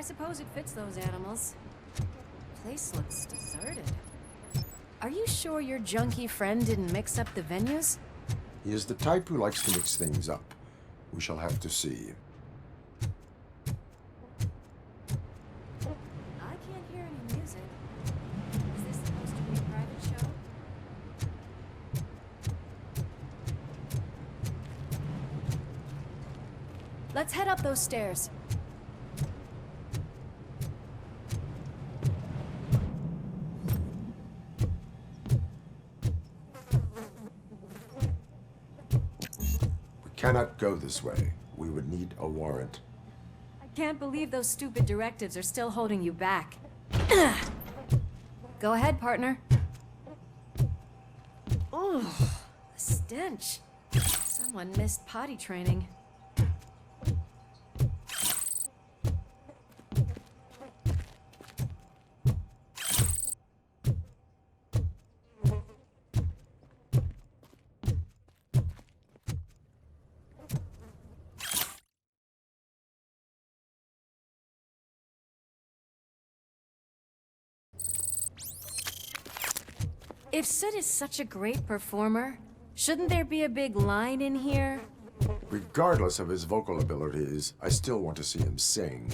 suppose it fits those animals. Place looks deserted. Are you sure your junkie friend didn't mix up the venues? He is the type who likes to mix things up. We shall have to see. I can't hear any music. Is this supposed to be a private show? Let's head up those stairs. Cannot go this way. We would need a warrant. I can't believe those stupid directives are still holding you back. Go ahead, partner. Ooh, the stench. Someone missed potty training. If Sid is such a great performer, shouldn't there be a big line in here? Regardless of his vocal abilities, I still want to see him sing.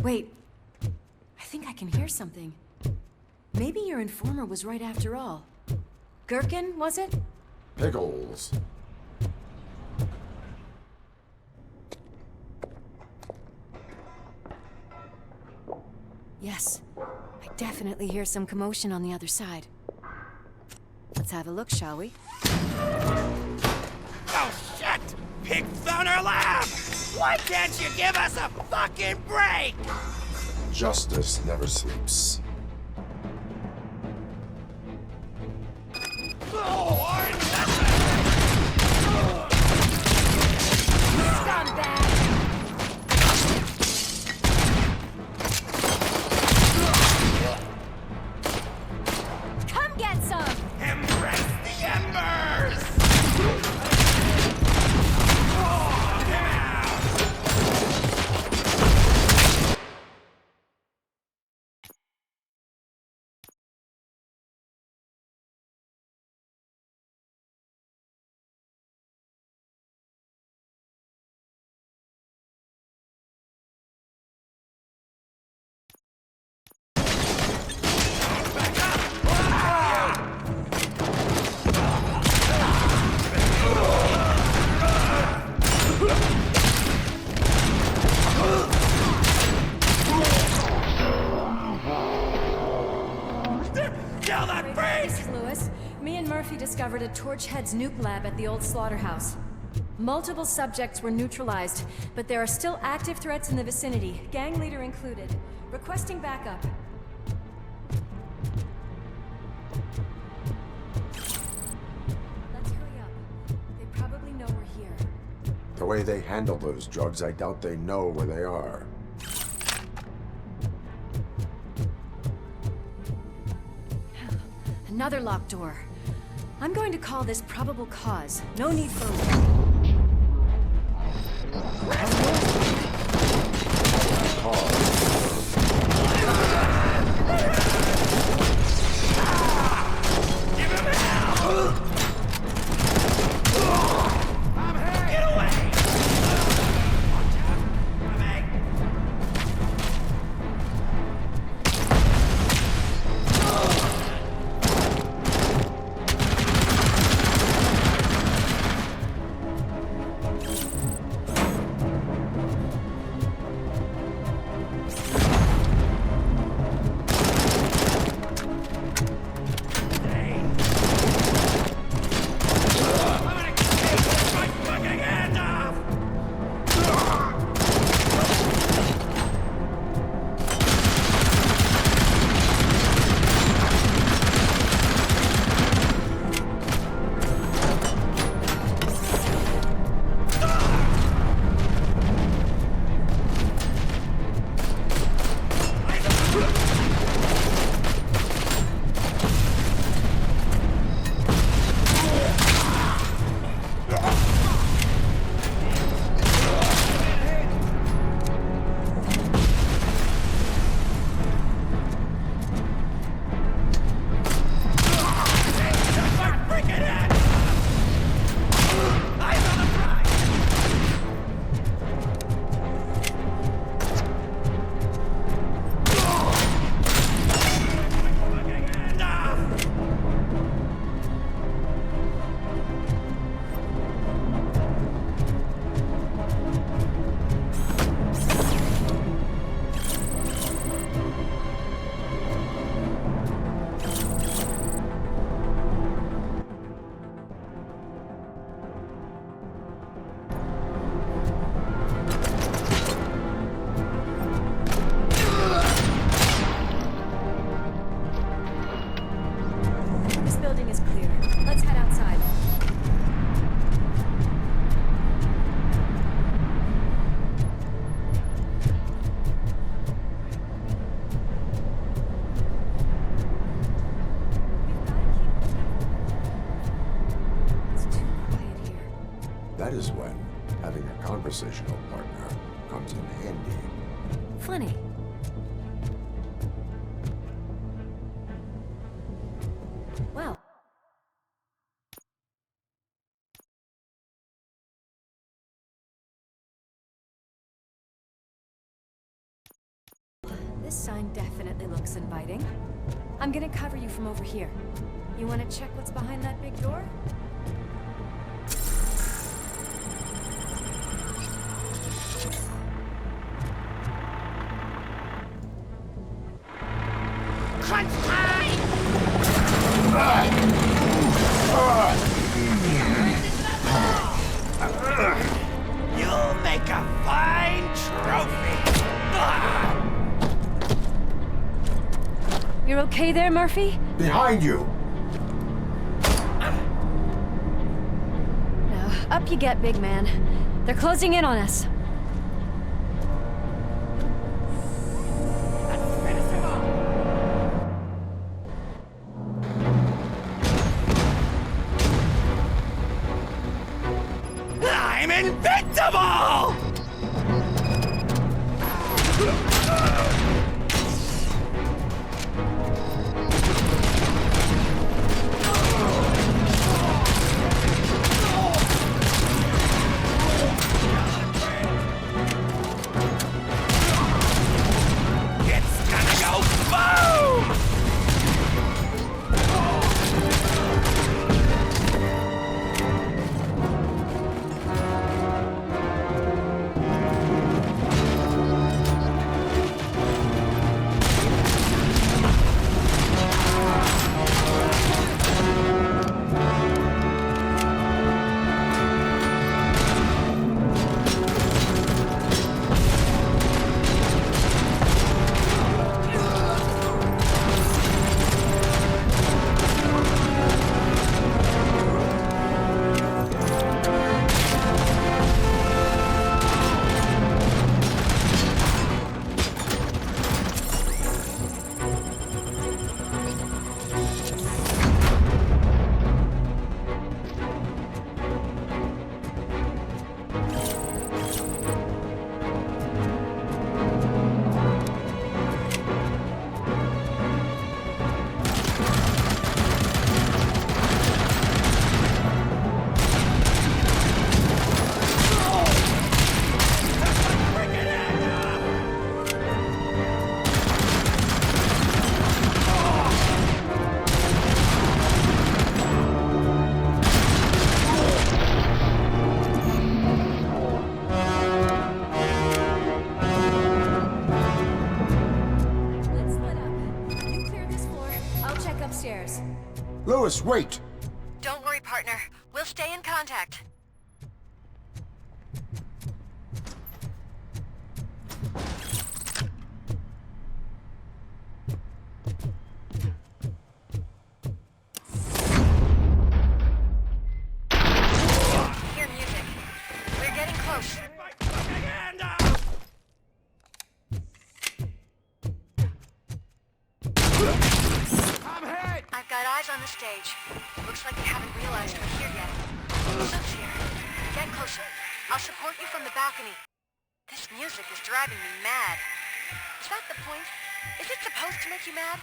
Wait, I think I can hear something. Maybe your informer was right after all. Gherkin, was it? Pickles. Yes, I definitely hear some commotion on the other side. Let's have a look, shall we? Oh shit! Pig's on our lab! Why can't you give us a fucking break? Justice never sleeps. Oh, orange Scumbag! Come get some! Embrace the embers! Kill that This freak! is Lewis. Me and Murphy discovered a Torchhead's nuke lab at the old slaughterhouse. Multiple subjects were neutralized, but there are still active threats in the vicinity, gang leader included. Requesting backup. Let's hurry up. They probably know we're here. The way they handle those drugs, I doubt they know where they are. Another locked door. I'm going to call this probable cause. No need for Give him hell! I'm here! Get away! Watch out! Coming! that is when having a conversational partner comes in handy. Funny. Well. This sign definitely looks inviting. I'm gonna cover you from over here. You wanna check what's behind that big door? Crunch time! You'll make a fine trophy! You're okay there, Murphy? Behind you! Now, up you get, big man. They're closing in on us. I'm invincible! It's gonna go boom! Lewis, wait! Don't worry, partner. We'll stay in contact. Hear music. We're getting close. I've got eyes on the stage. Looks like they haven't realized we're here yet. So's here. Get closer. I'll support you from the balcony. This music is driving me mad. Is that the point? Is it supposed to make you mad?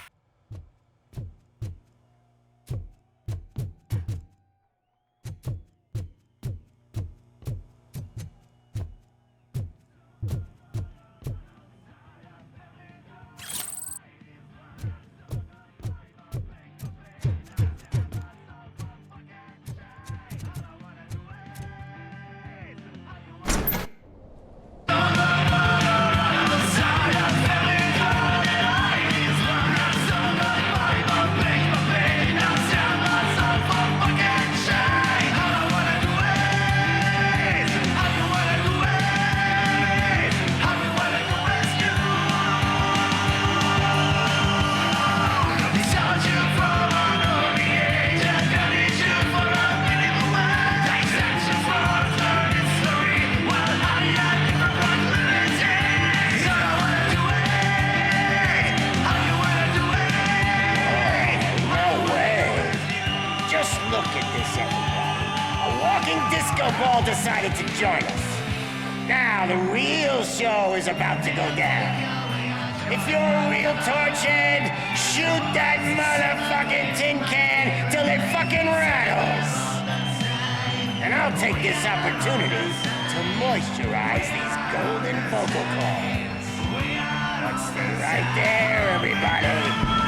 A walking disco ball decided to join us. Now the real show is about to go down. If you're a real torchhead, shoot that motherfucking tin can till it fucking rattles. And I'll take this opportunity to moisturize these golden vocal cords. Let's stay right there, everybody.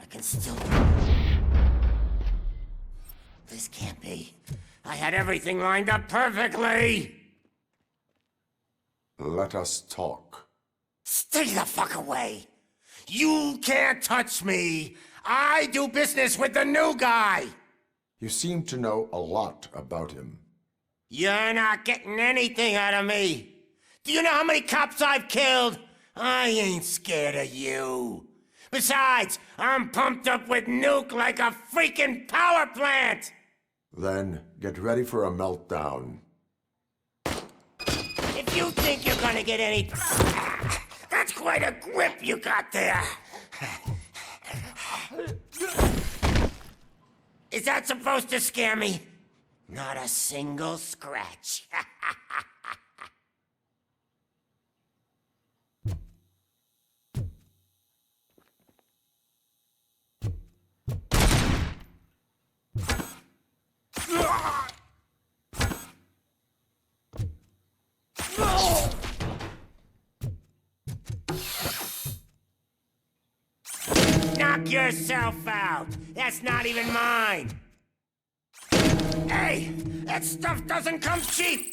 I can still... This can't be. I had everything lined up perfectly! Let us talk. Stay the fuck away! You can't touch me! I do business with the new guy! You seem to know a lot about him. You're not getting anything out of me! Do you know how many cops I've killed? I ain't scared of you. Besides, I'm pumped up with nuke like a freaking power plant! Then get ready for a meltdown. If you think you're gonna get any... That's quite a grip you got there! Is that supposed to scare me? Not a single scratch. Knock yourself out! That's not even mine! Hey! That stuff doesn't come cheap!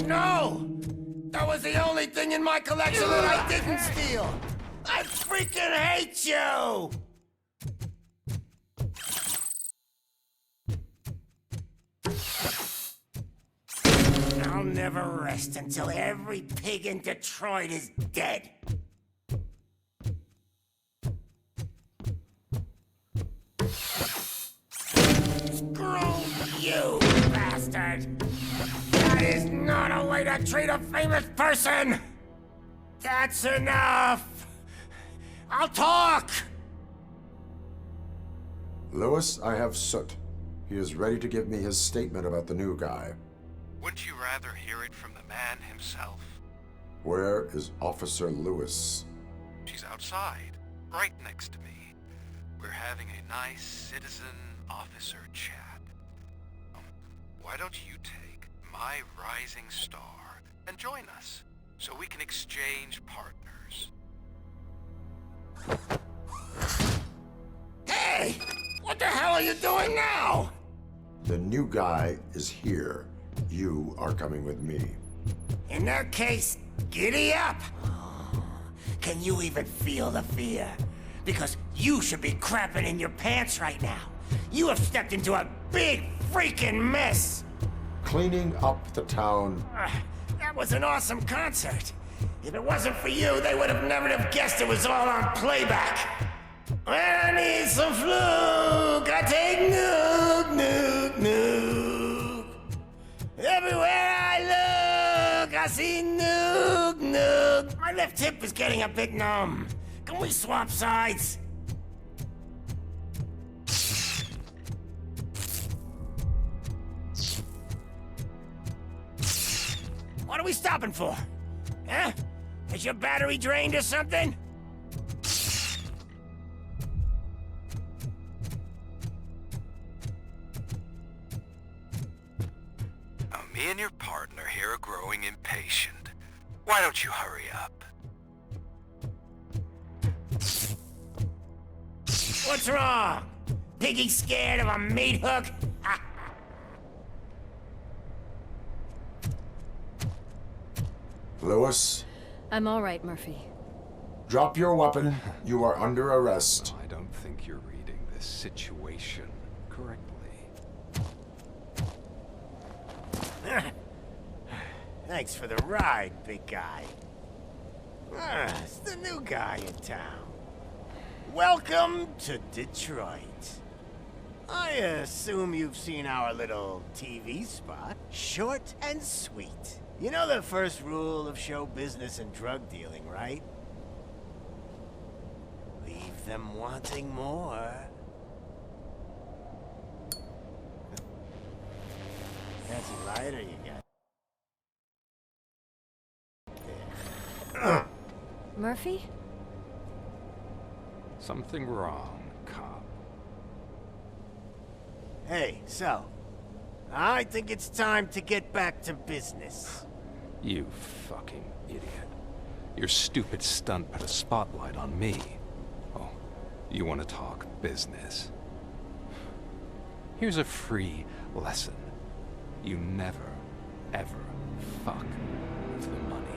No! That was the only thing in my collection that I didn't steal! I freaking hate you! I'll never rest until every pig in Detroit is dead. Screw you, bastard! That is not a way to treat a famous person! That's enough! I'll talk! Lewis, I have Soot. He is ready to give me his statement about the new guy. Wouldn't you rather hear it from the man himself? Where is Officer Lewis? She's outside, right next to me. We're having a nice citizen-officer chat. Why don't you take my rising star and join us, so we can exchange partners? hell are you doing now? The new guy is here. You are coming with me. In that case, giddy up! Can you even feel the fear? Because you should be crapping in your pants right now. You have stepped into a big freaking mess! Cleaning up the town. That was an awesome concert. If it wasn't for you, they would have never have guessed it was all on playback. When I need some fluke, I take nuke, nuke, nuke. Everywhere I look, I see nuke, nuke. My left hip is getting a bit numb. Can we swap sides? What are we stopping for? Huh? Is your battery drained or something? Now, me and your partner here are growing impatient. Why don't you hurry up? What's wrong? Piggy scared of a meat hook? Lewis, I'm all right, Murphy. drop your weapon. You are under arrest. I don't think you're reading this situation correctly. Thanks for the ride, big guy. It's the new guy in town. Welcome to Detroit. I assume you've seen our little TV spot. Short and sweet. You know the first rule of show business and drug dealing, right? Leave them wanting more. Fancy lighter you got. Murphy? Something wrong, cop. Hey, so, I think it's time to get back to business. You fucking idiot. Your stupid stunt put a spotlight on me. Oh, you want to talk business? Here's a free lesson. You never, ever fuck with the money.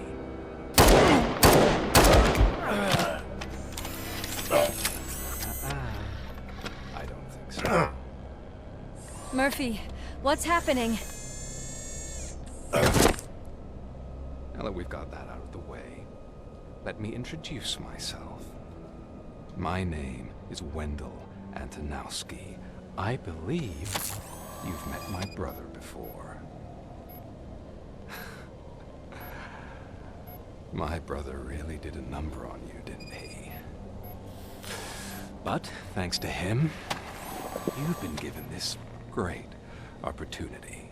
I don't think so. Murphy, what's happening? Now that we've got that out of the way, let me introduce myself. My name is Wendell Antonowski. I believe you've met my brother before. My brother really did a number on you, didn't he? But thanks to him, you've been given this great opportunity.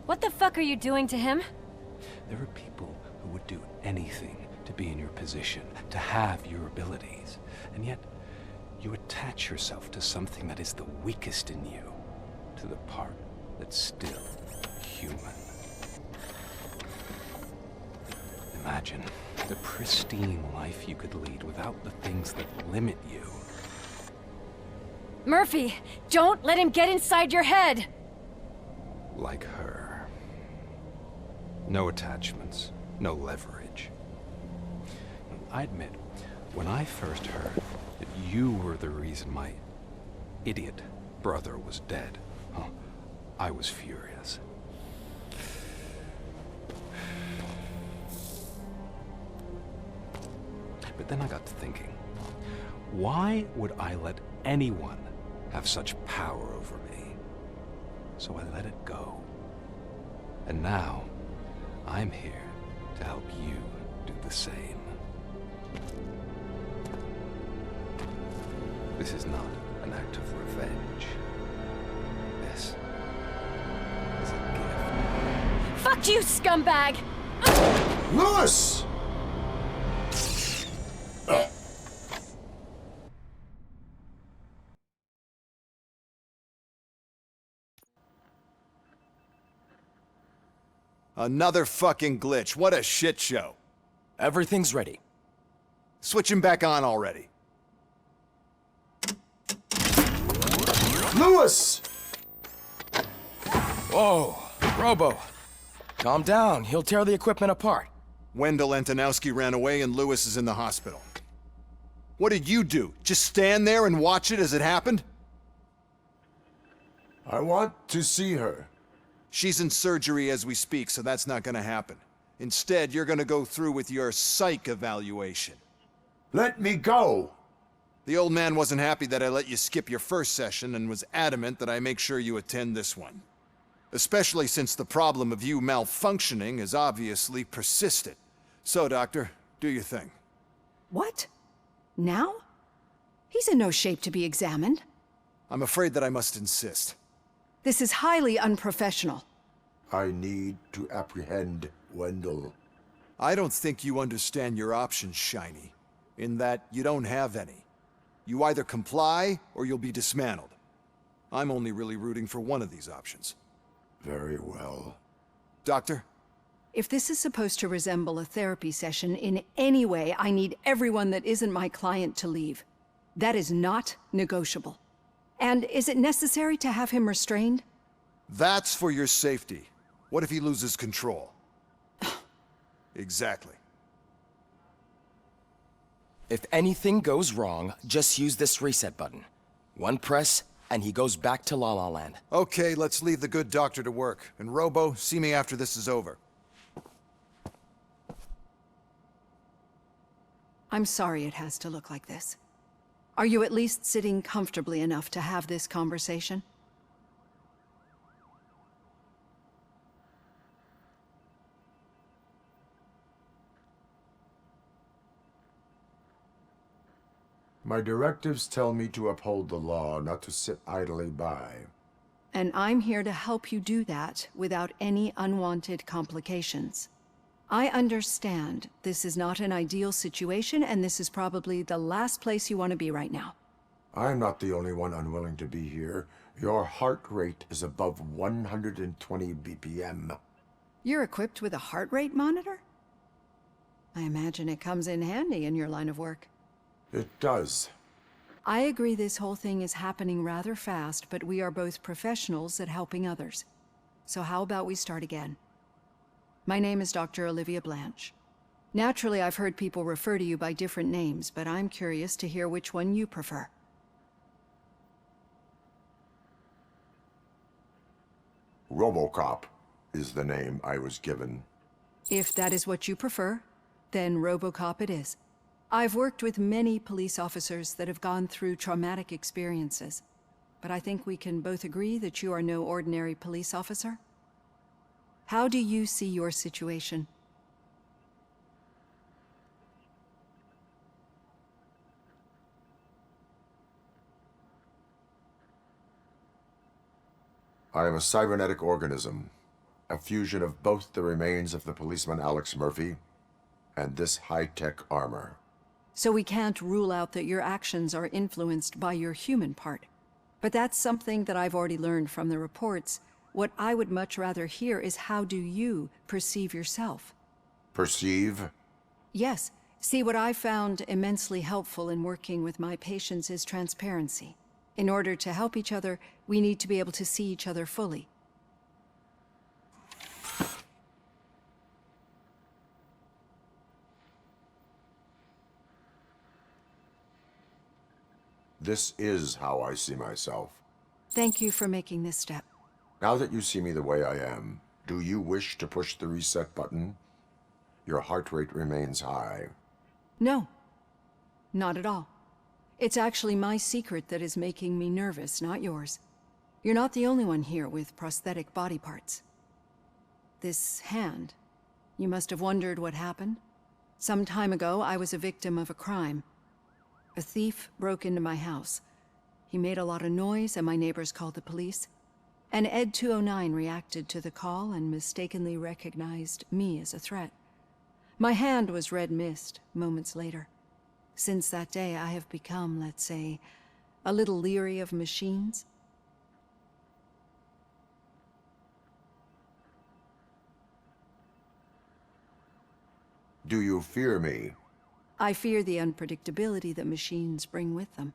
What the fuck are you doing to him? There are people who would do anything to be in your position, to have your abilities, and yet you attach yourself to something that is the weakest in you, to the part that's still human. Imagine the pristine life you could lead without the things that limit you. Murphy, don't let him get inside your head! Like her. No attachments, no leverage. I admit, when I first heard that you were the reason my idiot brother was dead, I was furious. But then I got to thinking, why would I let anyone have such power over me? So I let it go. And now, I'm here to help you do the same. This is not an act of revenge. This is a gift. Fuck you, scumbag! Lewis! Another fucking glitch. What a shit show. Everything's ready. Switch him back on already. Lewis! Whoa, Robo. Calm down. He'll tear the equipment apart. Wendell Antonowski ran away and Lewis is in the hospital. What did you do? Just stand there and watch it as it happened? I want to see her. She's in surgery as we speak, so that's not gonna happen. Instead, you're gonna go through with your psych evaluation. Let me go! The old man wasn't happy that I let you skip your first session and was adamant that I make sure you attend this one. Especially since the problem of you malfunctioning has obviously persisted. So, Doctor, do your thing. What? Now? He's in no shape to be examined. I'm afraid that I must insist. This is highly unprofessional. I need to apprehend Wendell. I don't think you understand your options, Shiny, in that you don't have any. You either comply or you'll be dismantled. I'm only really rooting for one of these options. Very well. Doctor? If this is supposed to resemble a therapy session in any way, I need everyone that isn't my client to leave. That is not negotiable. And is it necessary to have him restrained? That's for your safety. What if he loses control? Exactly. If anything goes wrong, just use this reset button. One press, and he goes back to La La Land. Okay, let's leave the good doctor to work. And Robo, see me after this is over. I'm sorry it has to look like this. Are you at least sitting comfortably enough to have this conversation? My directives tell me to uphold the law, not to sit idly by. And I'm here to help you do that without any unwanted complications. I understand this is not an ideal situation, and this is probably the last place you want to be right now. I'm not the only one unwilling to be here. Your heart rate is above 120 BPM. You're equipped with a heart rate monitor? I imagine it comes in handy in your line of work. It does. I agree this whole thing is happening rather fast, but we are both professionals at helping others. So how about we start again? My name is Dr. Olivia Blanche. Naturally, I've heard people refer to you by different names, but I'm curious to hear which one you prefer. Robocop is the name I was given. If that is what you prefer, then Robocop it is. I've worked with many police officers that have gone through traumatic experiences, but I think we can both agree that you are no ordinary police officer. How do you see your situation? I am a cybernetic organism, a fusion of both the remains of the policeman Alex Murphy and this high-tech armor. So we can't rule out that your actions are influenced by your human part. But that's something that I've already learned from the reports. What I would much rather hear is how do you perceive yourself? Perceive? Yes. See, what I found immensely helpful in working with my patients is transparency. In order to help each other, we need to be able to see each other fully. This is how I see myself. Thank you for making this step. Now that you see me the way I am, do you wish to push the reset button? Your heart rate remains high. No, not at all. It's actually my secret that is making me nervous, not yours. You're not the only one here with prosthetic body parts. This hand, you must have wondered what happened. Some time ago, I was a victim of a crime. A thief broke into my house. He made a lot of noise and my neighbors called the police. And Ed 209 reacted to the call and mistakenly recognized me as a threat. My hand was red mist moments later. Since that day, I have become, let's say, a little leery of machines. Do you fear me? I fear the unpredictability that machines bring with them.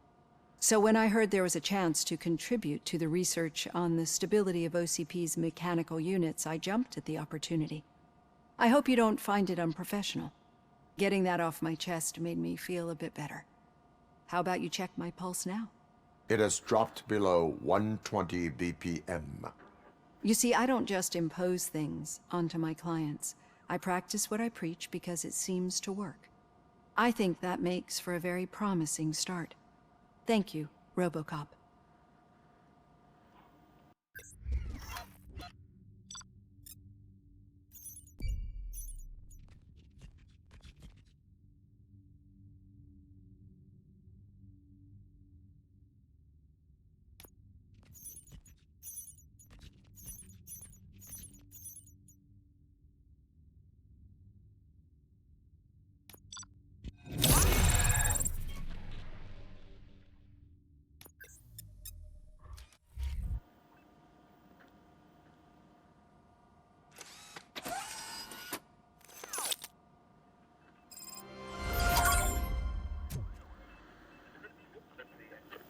So when I heard there was a chance to contribute to the research on the stability of OCP's mechanical units, I jumped at the opportunity. I hope you don't find it unprofessional. Getting that off my chest made me feel a bit better. How about you check my pulse now? It has dropped below 120 BPM. You see, I don't just impose things onto my clients. I practice what I preach because it seems to work. I think that makes for a very promising start. Thank you, Robocop.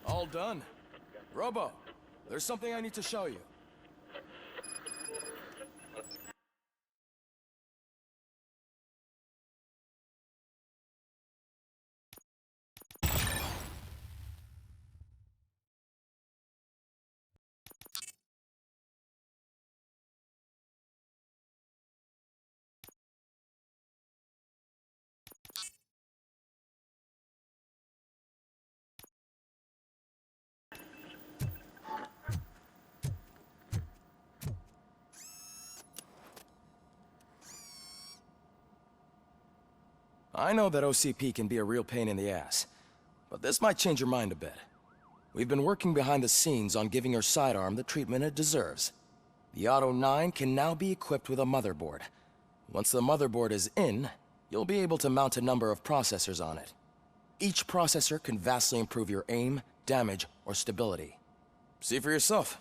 All done. Robo, there's something I need to show you. I know that OCP can be a real pain in the ass, but this might change your mind a bit. We've been working behind the scenes on giving your sidearm the treatment it deserves. The Auto 9 can now be equipped with a motherboard. Once the motherboard is in, you'll be able to mount a number of processors on it. Each processor can vastly improve your aim, damage, or stability. See for yourself.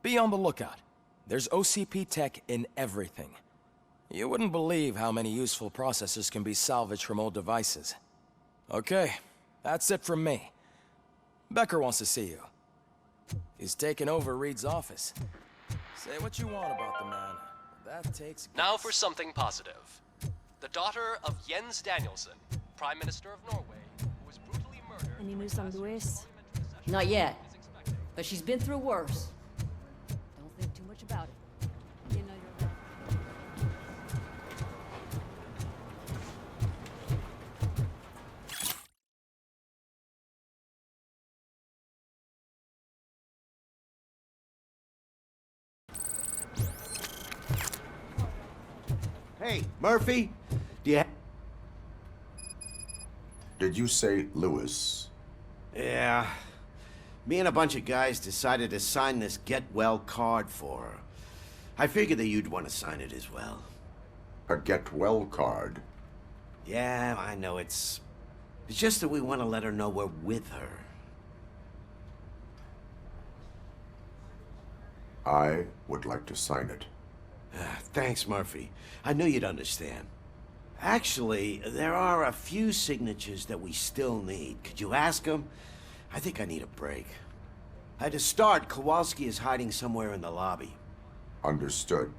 Be on the lookout. There's OCP tech in everything. You wouldn't believe how many useful processors can be salvaged from old devices. Okay, that's it from me. Becker wants to see you. He's taken over Reed's office. Say what you want about the man. That takes... Now for something positive. The daughter of Jens Danielson, Prime Minister of Norway, who was brutally murdered... Any news on Luis? Not yet, but she's been through worse. Don't think too much about it. You know you're right. Hey, Murphy, do you... Did you say Lewis? Yeah. Me and a bunch of guys decided to sign this get well card for her. I figured that you'd want to sign it as well. A get well card? Yeah, I know it's just that we want to let her know we're with her. I would like to sign it. Thanks, Murphy. I knew you'd understand. Actually, there are a few signatures that we still need. Could you ask them? I think I need a break. To start, Kowalski is hiding somewhere in the lobby. Understood.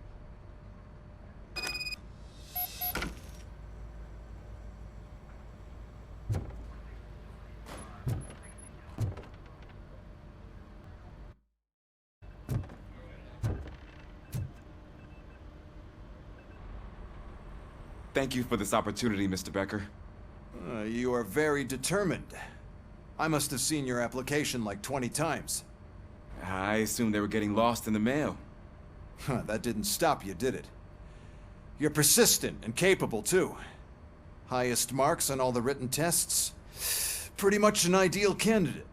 Thank you for this opportunity, Mr. Becker. You are very determined. I must have seen your application like 20 times. I assumed they were getting lost in the mail. That didn't stop you, did it? You're persistent and capable, too. Highest marks on all the written tests. Pretty much an ideal candidate.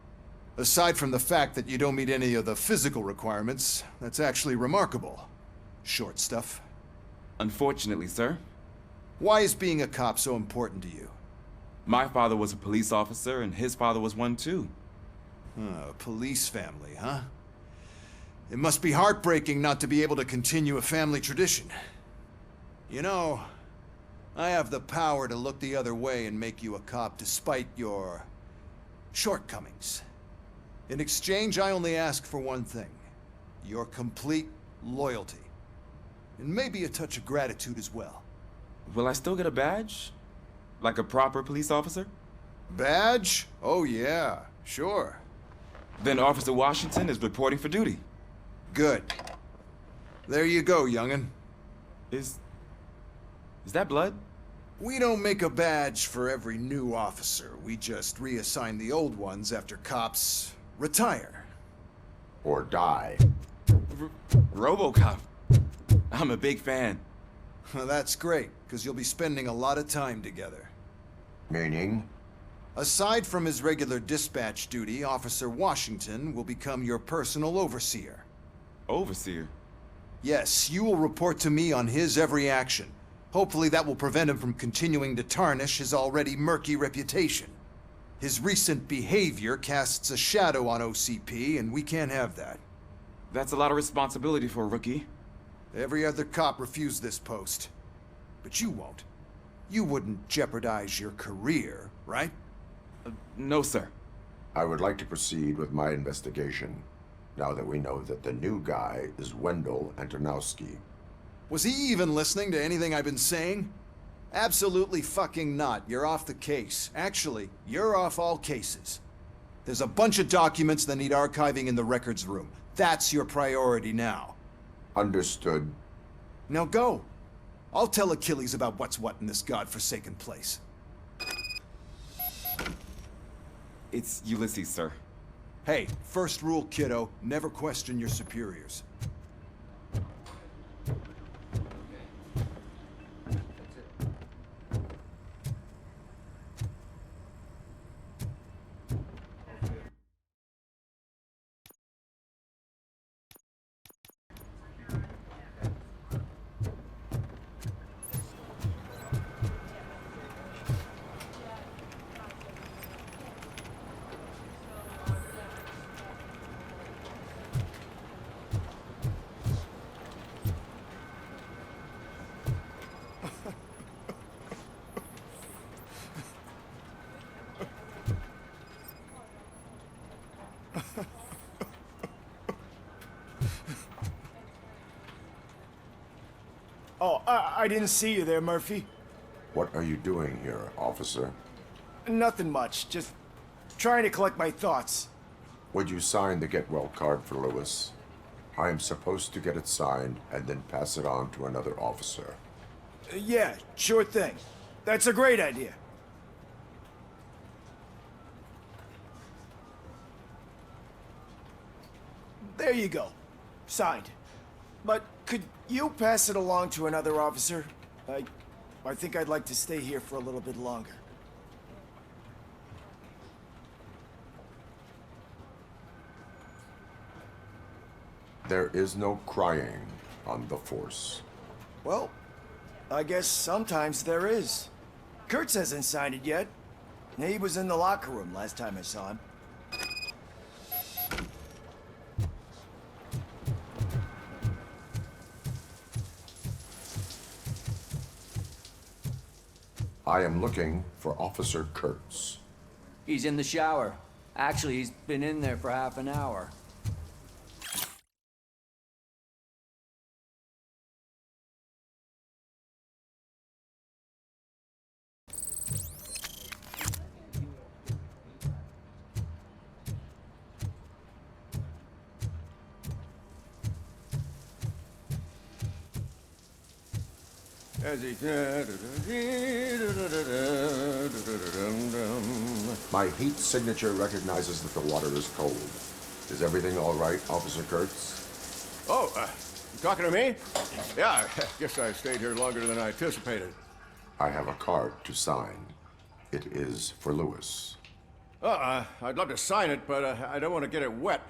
Aside from the fact that you don't meet any of the physical requirements, that's actually remarkable. Short stuff. Unfortunately, sir. Why is being a cop so important to you? My father was a police officer, and his father was one too. A police family, huh? It must be heartbreaking not to be able to continue a family tradition. You know, I have the power to look the other way and make you a cop despite your shortcomings. In exchange, I only ask for one thing. Your complete loyalty. And maybe a touch of gratitude as well. Will I still get a badge? Like a proper police officer? Badge? Oh yeah, sure. Then Officer Washington is reporting for duty. Good. There you go, young'un. Is that blood? We don't make a badge for every new officer. We just reassign the old ones after cops retire. Or die. Robocop. I'm a big fan. That's great, because you'll be spending a lot of time together. Meaning? Aside from his regular dispatch duty, Officer Washington will become your personal overseer. Overseer? Yes, you will report to me on his every action. Hopefully that will prevent him from continuing to tarnish his already murky reputation. His recent behavior casts a shadow on OCP, and we can't have that. That's a lot of responsibility for a rookie. Every other cop refused this post. But you won't. You wouldn't jeopardize your career, right? No, sir. I would like to proceed with my investigation, now that we know that the new guy is Wendell Antonowski. Was he even listening to anything I've been saying? Absolutely fucking not. You're off the case. Actually, you're off all cases. There's a bunch of documents that need archiving in the records room. That's your priority now. Understood. Now go. I'll tell Achilles about what's what in this godforsaken place. It's Ulysses, sir. Hey, first rule, kiddo, never question your superiors. Oh, I didn't see you there, Murphy. What are you doing here, officer? Nothing much, just trying to collect my thoughts. Would you sign the get well card for Lewis? I am supposed to get it signed and then pass it on to another officer. Yeah, sure thing. That's a great idea. There you go. Signed. But could you pass it along to another officer? I think I'd like to stay here for a little bit longer. There is no crying on the force. Well, I guess sometimes there is. Kurtz hasn't signed it yet. He was in the locker room last time I saw him. I am looking for Officer Kurtz. He's in the shower. Actually, he's been in there for half an hour. My heat signature recognizes that the water is cold. Is everything all right, Officer Kurtz? Oh, you talking to me? Yeah, I guess I stayed here longer than I anticipated. I have a card to sign. It is for Lewis. I'd love to sign it, but I don't want to get it wet.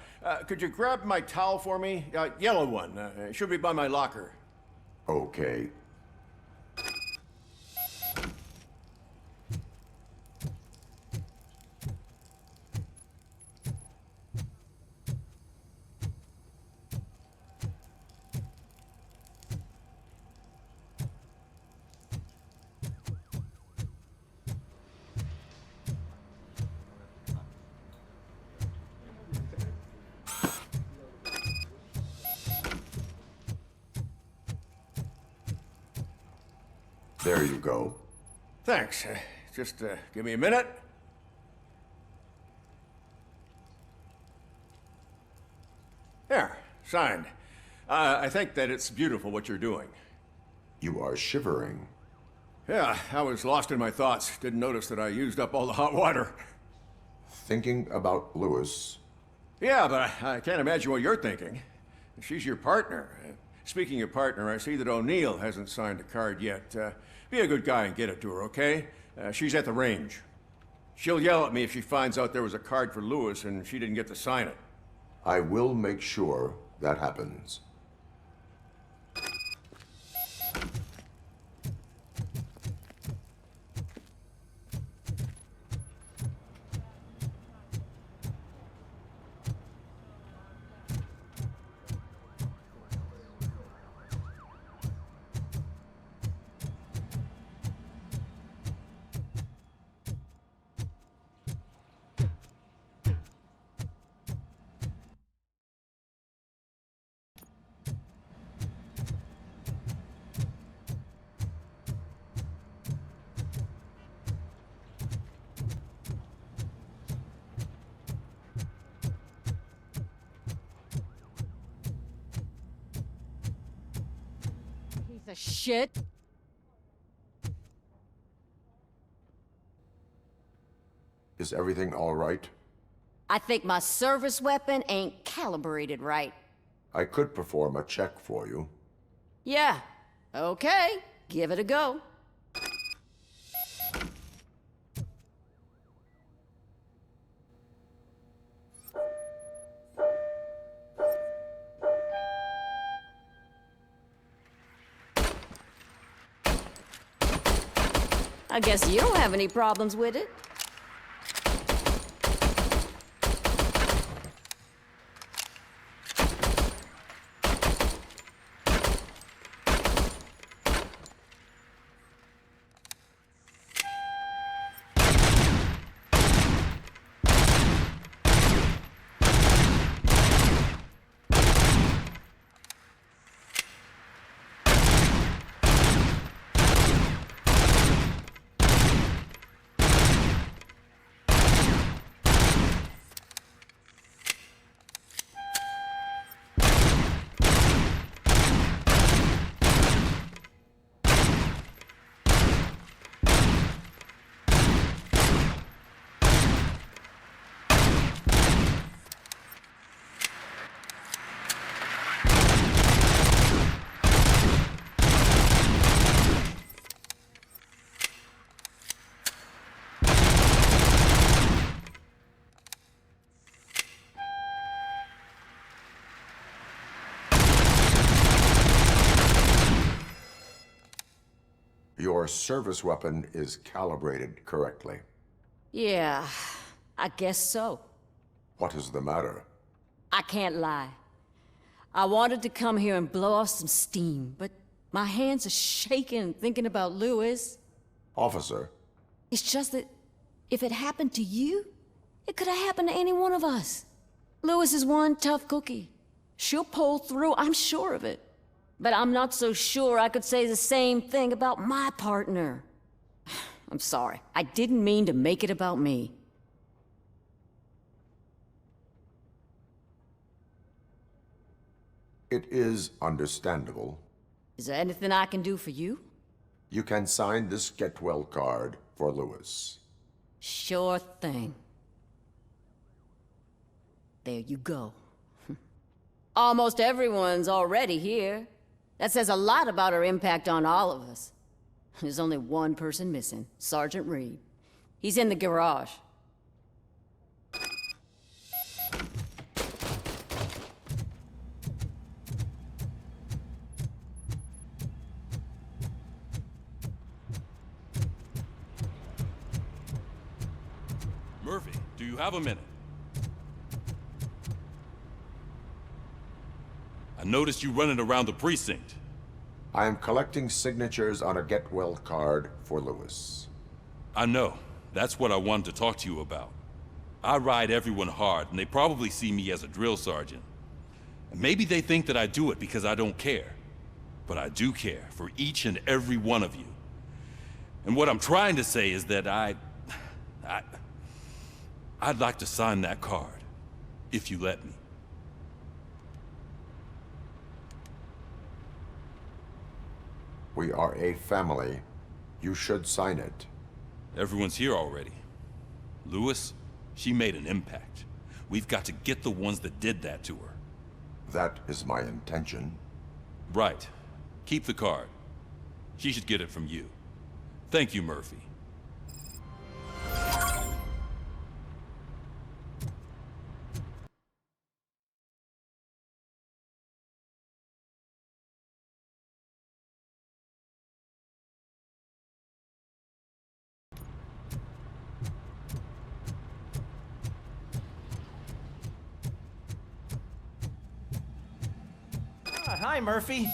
Could you grab my towel for me? Yellow one. It should be by my locker. Okay. There you go. Thanks. Just give me a minute. There, signed. I think that it's beautiful what you're doing. You are shivering. Yeah, I was lost in my thoughts. Didn't notice that I used up all the hot water. Thinking about Lewis. Yeah, but I can't imagine what you're thinking. She's your partner. Speaking of partner, I see that O'Neill hasn't signed a card yet. Be a good guy and get it to her, okay? She's at the range. She'll yell at me if she finds out there was a card for Lewis and she didn't get to sign it. I will make sure that happens. The shit. Is everything all right? I think my service weapon ain't calibrated right. I could perform a check for you. Yeah. Okay. Give it a go. I guess you don't have any problems with it. Your service weapon is calibrated correctly. Yeah, I guess so. What is the matter? I can't lie. I wanted to come here and blow off some steam, but my hands are shaking thinking about Lewis. Officer. It's just that if it happened to you, it could have happened to any one of us. Lewis is one tough cookie. She'll pull through, I'm sure of it. But I'm not so sure I could say the same thing about my partner. I'm sorry. I didn't mean to make it about me. It is understandable. Is there anything I can do for you? You can sign this get well card for Lewis. Sure thing. There you go. Almost everyone's already here. That says a lot about her impact on all of us. There's only one person missing, Sergeant Reed. He's in the garage. Murphy, do you have a minute? I noticed you running around the precinct. I am collecting signatures on a get well card for Lewis. I know. That's what I wanted to talk to you about. I ride everyone hard, and they probably see me as a drill sergeant. And maybe they think that I do it because I don't care. But I do care for each and every one of you. And what I'm trying to say is that I'd like to sign that card, if you let me. We are a family. You should sign it. Everyone's here already. Lewis, she made an impact. We've got to get the ones that did that to her. That is my intention. Right. Keep the card. She should get it from you. Thank you, Murphy. Hi, Murphy.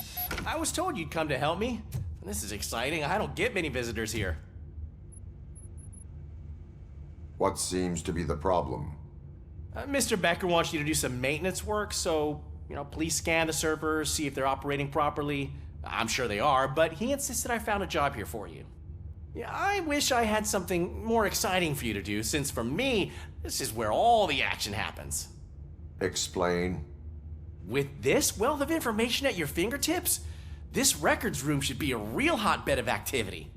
I was told you'd come to help me. This is exciting. I don't get many visitors here. What seems to be the problem? Mr. Becker wants you to do some maintenance work, so, please scan the servers, see if they're operating properly. I'm sure they are, but he insisted I found a job here for you. Yeah, I wish I had something more exciting for you to do, since for me, this is where all the action happens. Explain. With this wealth of information at your fingertips, this records room should be a real hotbed of activity.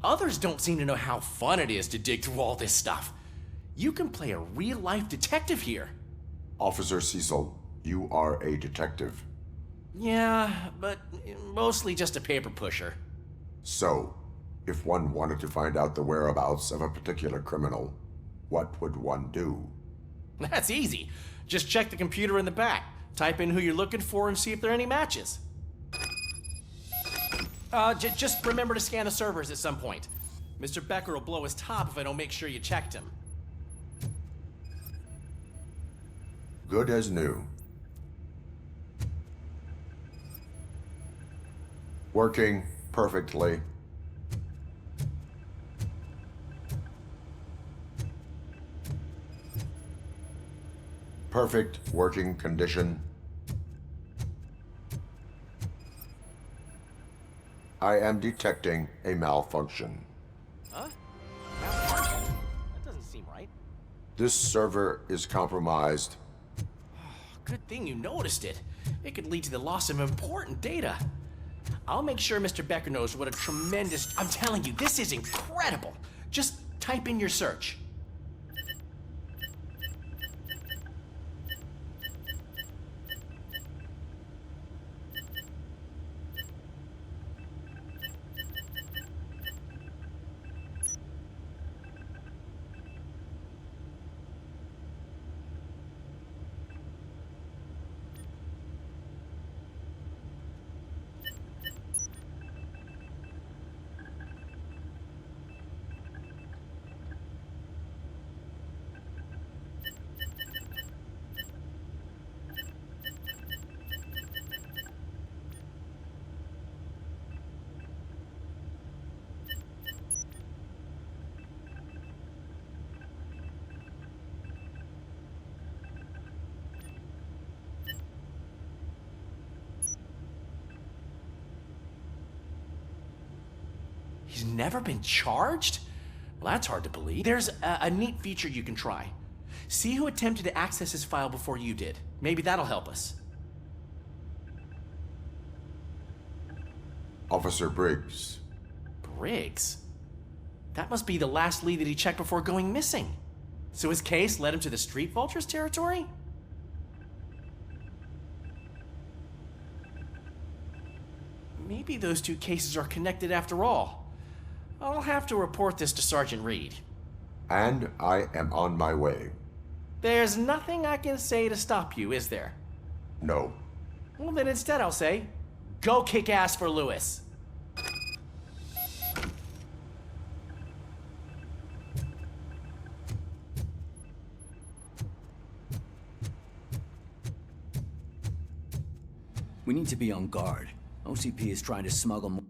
Others don't seem to know how fun it is to dig through all this stuff. You can play a real-life detective here. Officer Cecil, you are a detective. Yeah, but mostly just a paper pusher. So, if one wanted to find out the whereabouts of a particular criminal, what would one do? That's easy. Just check the computer in the back. Type in who you're looking for and see if there are any matches. Just remember to scan the servers at some point. Mr. Becker will blow his top if I don't make sure you checked him. Good as new. Working perfectly. Perfect working condition. I am detecting a malfunction. Huh? Malfunction? That doesn't seem right. This server is compromised. Good thing you noticed it. It could lead to the loss of important data. I'll make sure Mr. Becker knows what a tremendous... I'm telling you, this is incredible. Just type in your search. He's never been charged? Well, that's hard to believe. There's a neat feature you can try. See who attempted to access his file before you did. Maybe that'll help us. Officer Briggs. Briggs? That must be the last lead that he checked before going missing. So his case led him to the Street Vultures territory? Maybe those two cases are connected after all. I'll have to report this to Sergeant Reed. And I am on my way. There's nothing I can say to stop you, is there? No. Well, then instead I'll say, go kick ass for Lewis. We need to be on guard. OCP is trying to smuggle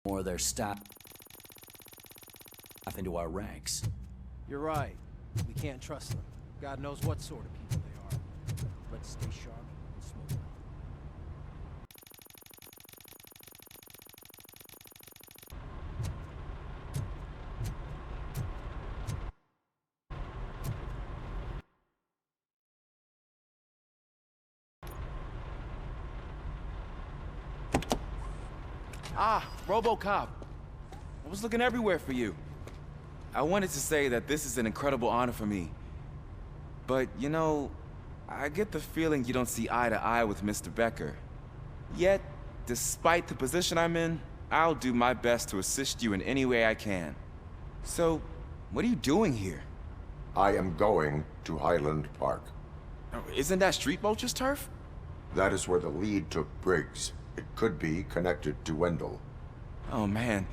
more of their staff into our ranks. You're right. We can't trust them. God knows what sort of people they are. Let's stay sharp and smoke. Ah, Robocop. I was looking everywhere for you. I wanted to say that this is an incredible honor for me. But, you know, I get the feeling you don't see eye to eye with Mr. Becker. Yet, despite the position I'm in, I'll do my best to assist you in any way I can. So, what are you doing here? I am going to Highland Park. Isn't that Street Vulture's turf? That is where the lead took Briggs. It could be connected to Wendell. Oh, man.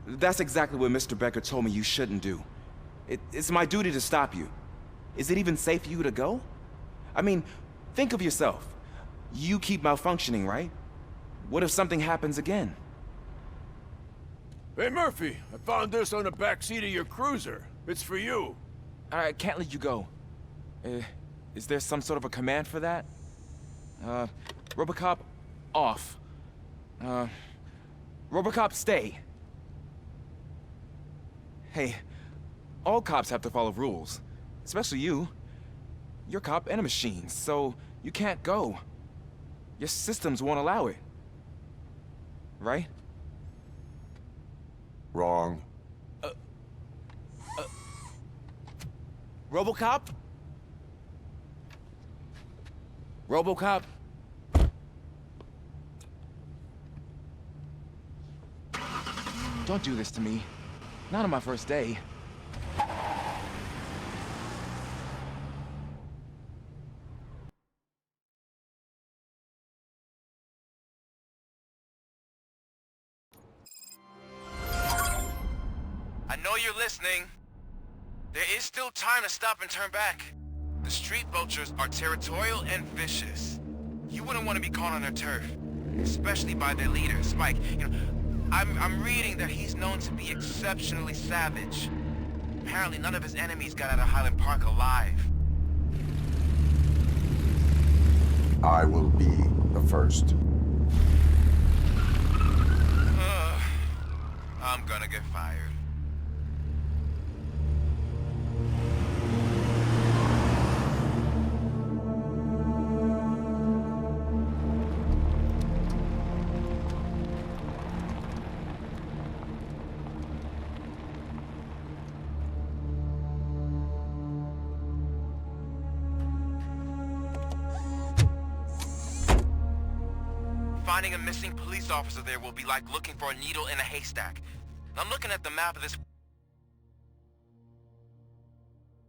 That's exactly what Mr. Becker told me you shouldn't do. It's my duty to stop you. Is it even safe for you to go? I mean, think of yourself. You keep malfunctioning, right? What if something happens again? Hey, Murphy, I found this on the back seat of your cruiser. It's for you. I can't let you go. Is there some sort of a command for that? Robocop, off. Robocop, stay. Hey, all cops have to follow rules. Especially you. You're a cop and a machine, so you can't go. Your systems won't allow it. Right? Wrong. Robocop? Robocop? Don't do this to me. Not on my first day. I know you're listening. There is still time to stop and turn back. The Street Vultures are territorial and vicious. You wouldn't want to be caught on their turf, especially by their leader, Spike. You know, I'm reading that he's known to be exceptionally savage. Apparently none of his enemies got out of Highland Park alive. I will be the first. I'm gonna get fired. Finding a missing police officer there will be like looking for a needle in a haystack. I'm looking at the map of this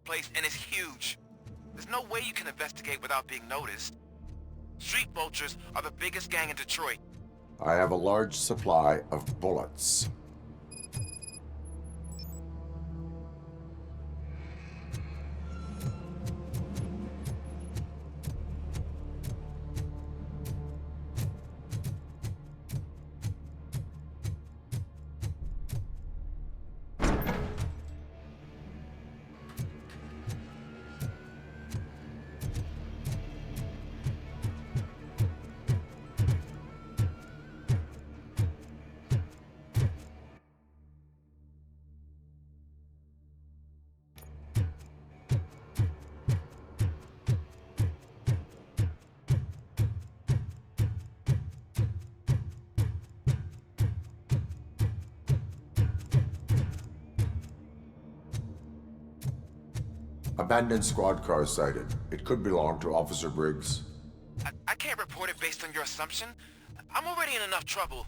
place, and it's huge. There's no way you can investigate without being noticed. Street Vultures are the biggest gang in Detroit. I have a large supply of bullets. Abandoned squad car sighted. It could belong to Officer Briggs. I can't report it based on your assumption. I'm already in enough trouble.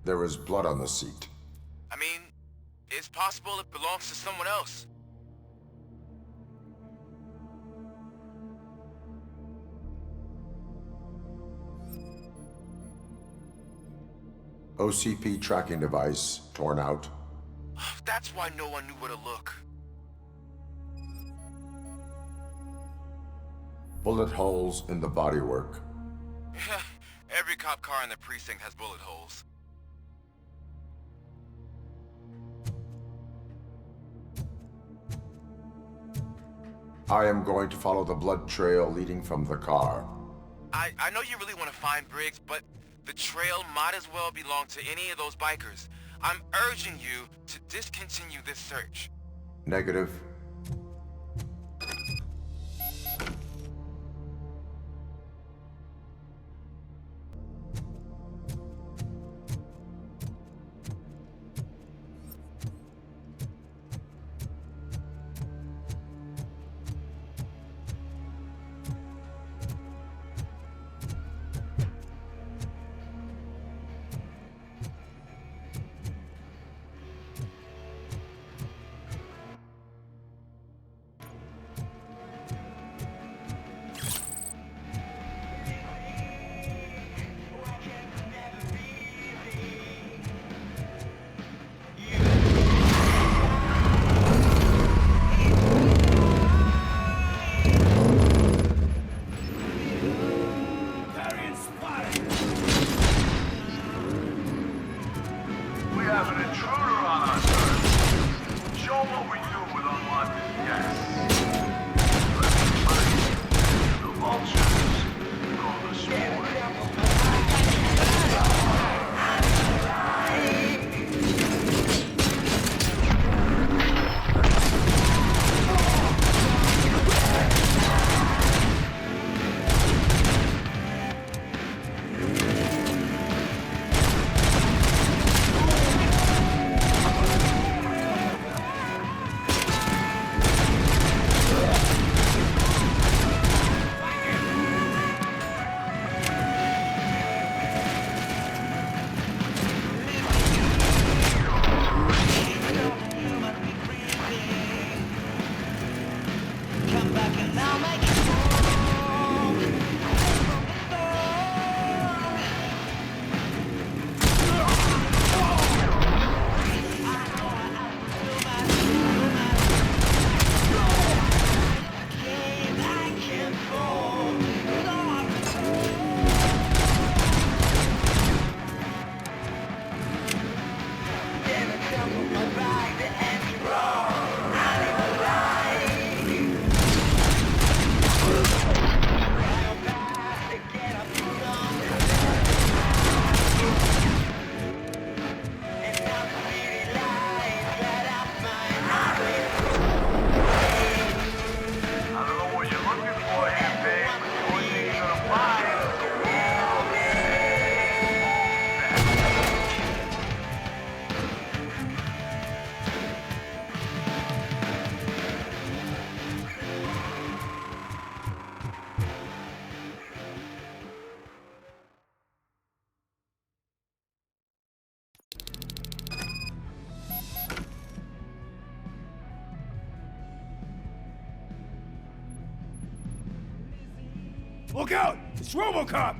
There is blood on the seat. I mean, it's possible it belongs to someone else. OCP tracking device torn out. That's why no one knew where to look. Bullet holes in the bodywork. Every cop car in the precinct has bullet holes. I am going to follow the blood trail leading from the car. I know you really want to find Briggs, but the trail might as well belong to any of those bikers. I'm urging you to discontinue this search. Negative. Look out! It's Robocop!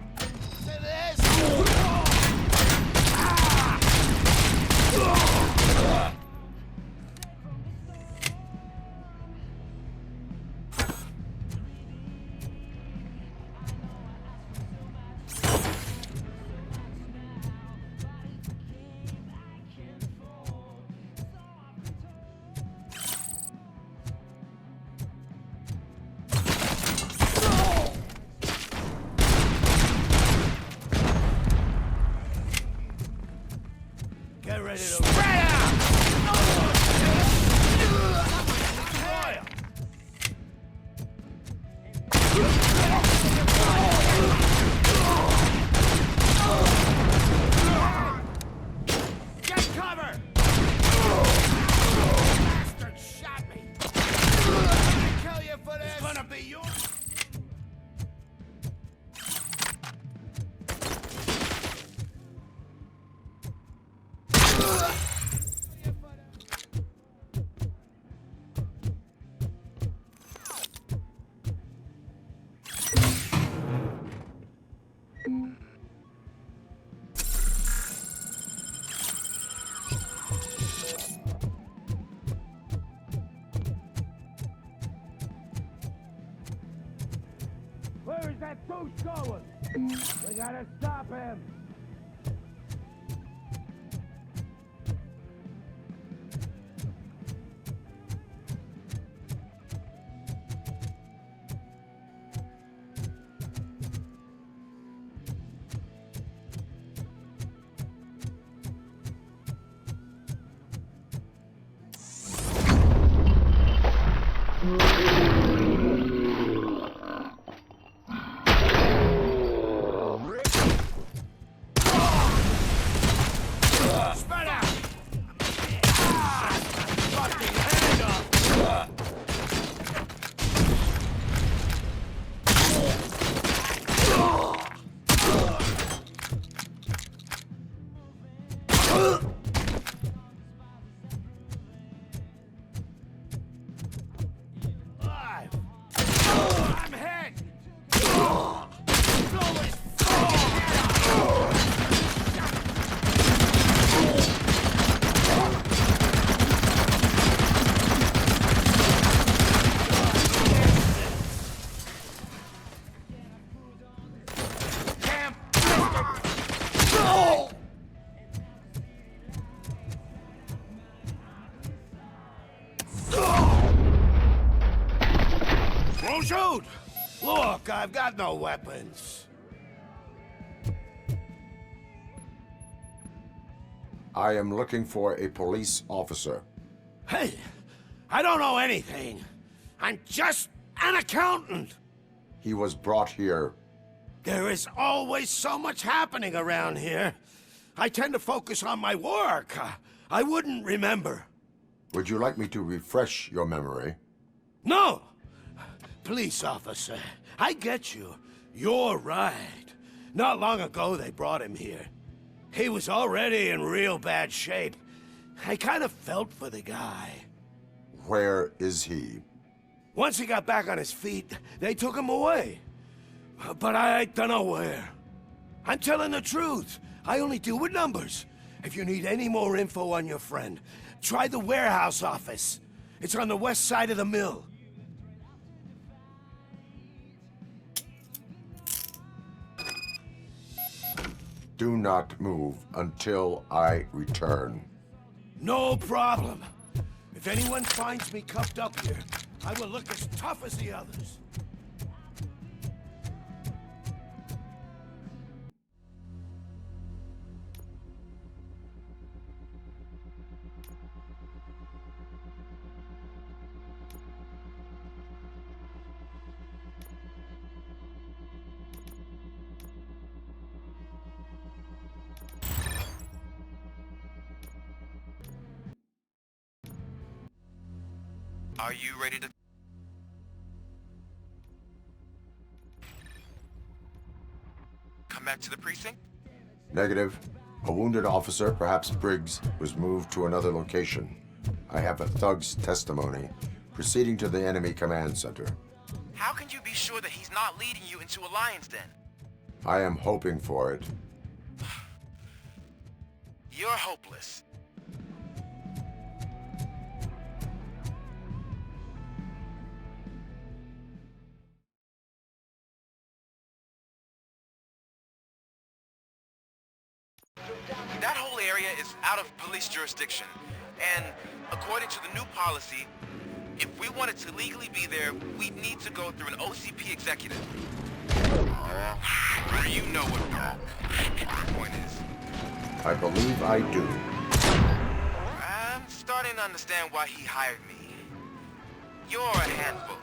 Get ready to spread! Where is that goose going? We gotta stop him. Shoot! Look, I've got no weapons. I am looking for a police officer. Hey, I don't know anything. I'm just an accountant. He was brought here. There is always so much happening around here. I tend to focus on my work. I wouldn't remember. Would you like me to refresh your memory? No! Police officer, I get you. You're right. Not long ago they brought him here. He was already in real bad shape. I kind of felt for the guy. Where is he? Once he got back on his feet, they took him away. But I don't know where. I'm telling the truth. I only deal with numbers. If you need any more info on your friend, try the warehouse office. It's on the west side of the mill. Do not move until I return. No problem. If anyone finds me cuffed up here, I will look as tough as the others. Are you ready to... come back to the precinct? Negative. A wounded officer, perhaps Briggs, was moved to another location. I have a thug's testimony, proceeding to the enemy command center. How can you be sure that he's not leading you into a lion's den? I am hoping for it. You're hopeless. That whole area is out of police jurisdiction, and according to the new policy, if we wanted to legally be there, we'd need to go through an OCP executive. You know what the point is. I believe I do. I'm starting to understand why he hired me. You're a handful.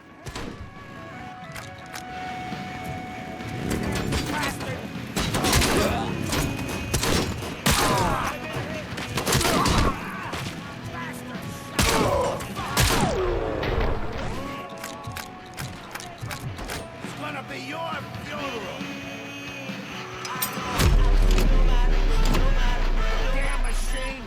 It's gonna be your funeral. Damn machine.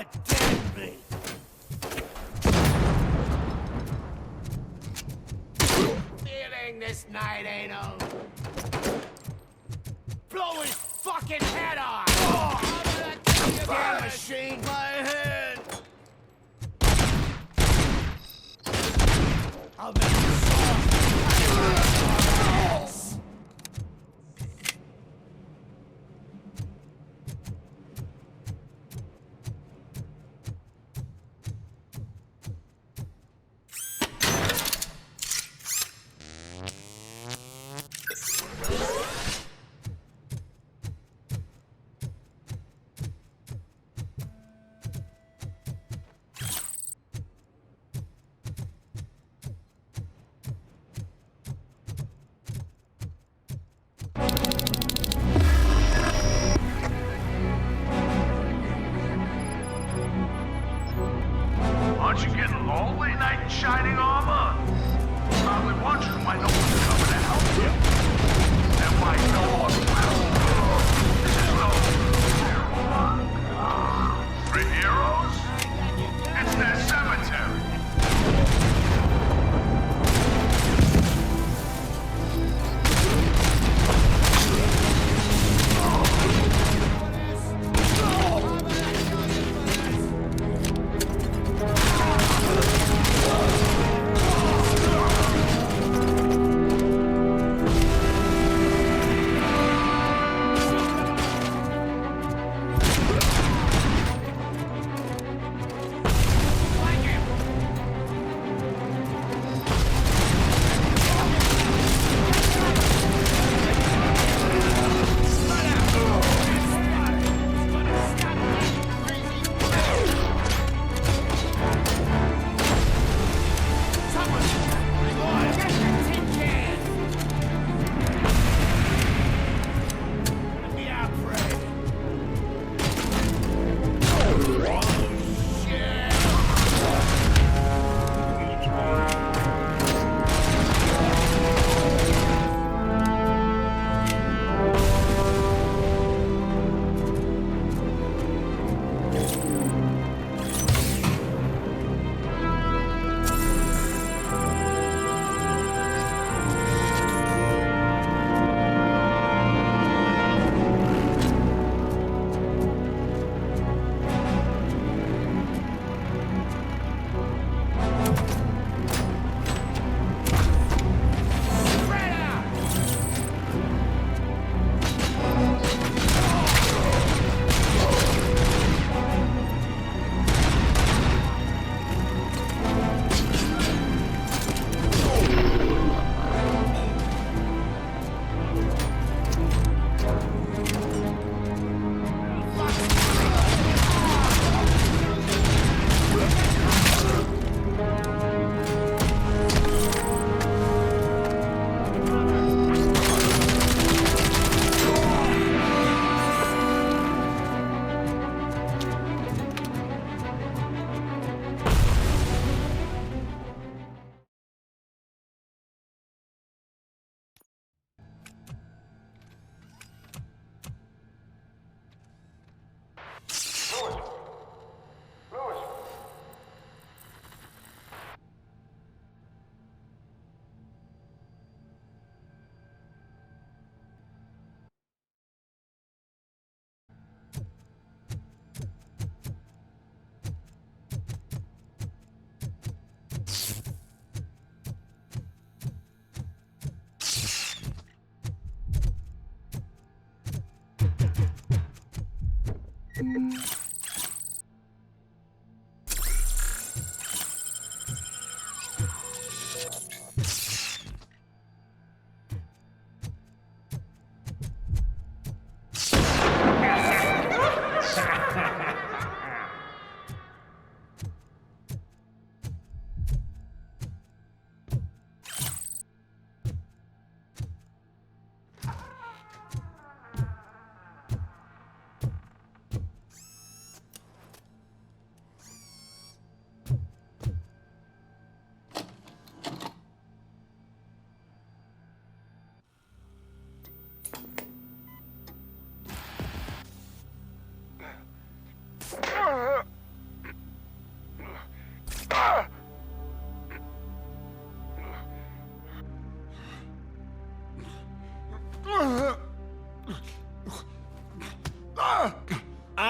a deadbeat! Feeling this night ain't over. Blow his fucking head off! Oh, I'm gonna take you down, machine! My head! I'll make you soft!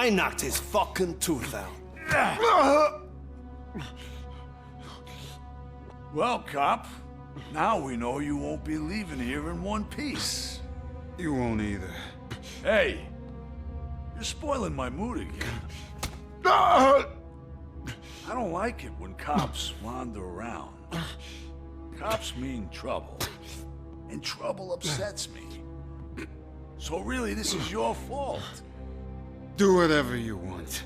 I knocked his fucking tooth out. Well, cop, now we know you won't be leaving here in one piece. You won't either. Hey, you're spoiling my mood again. I don't like it when cops wander around. Cops mean trouble, and trouble upsets me. So really, this is your fault. Do whatever you want.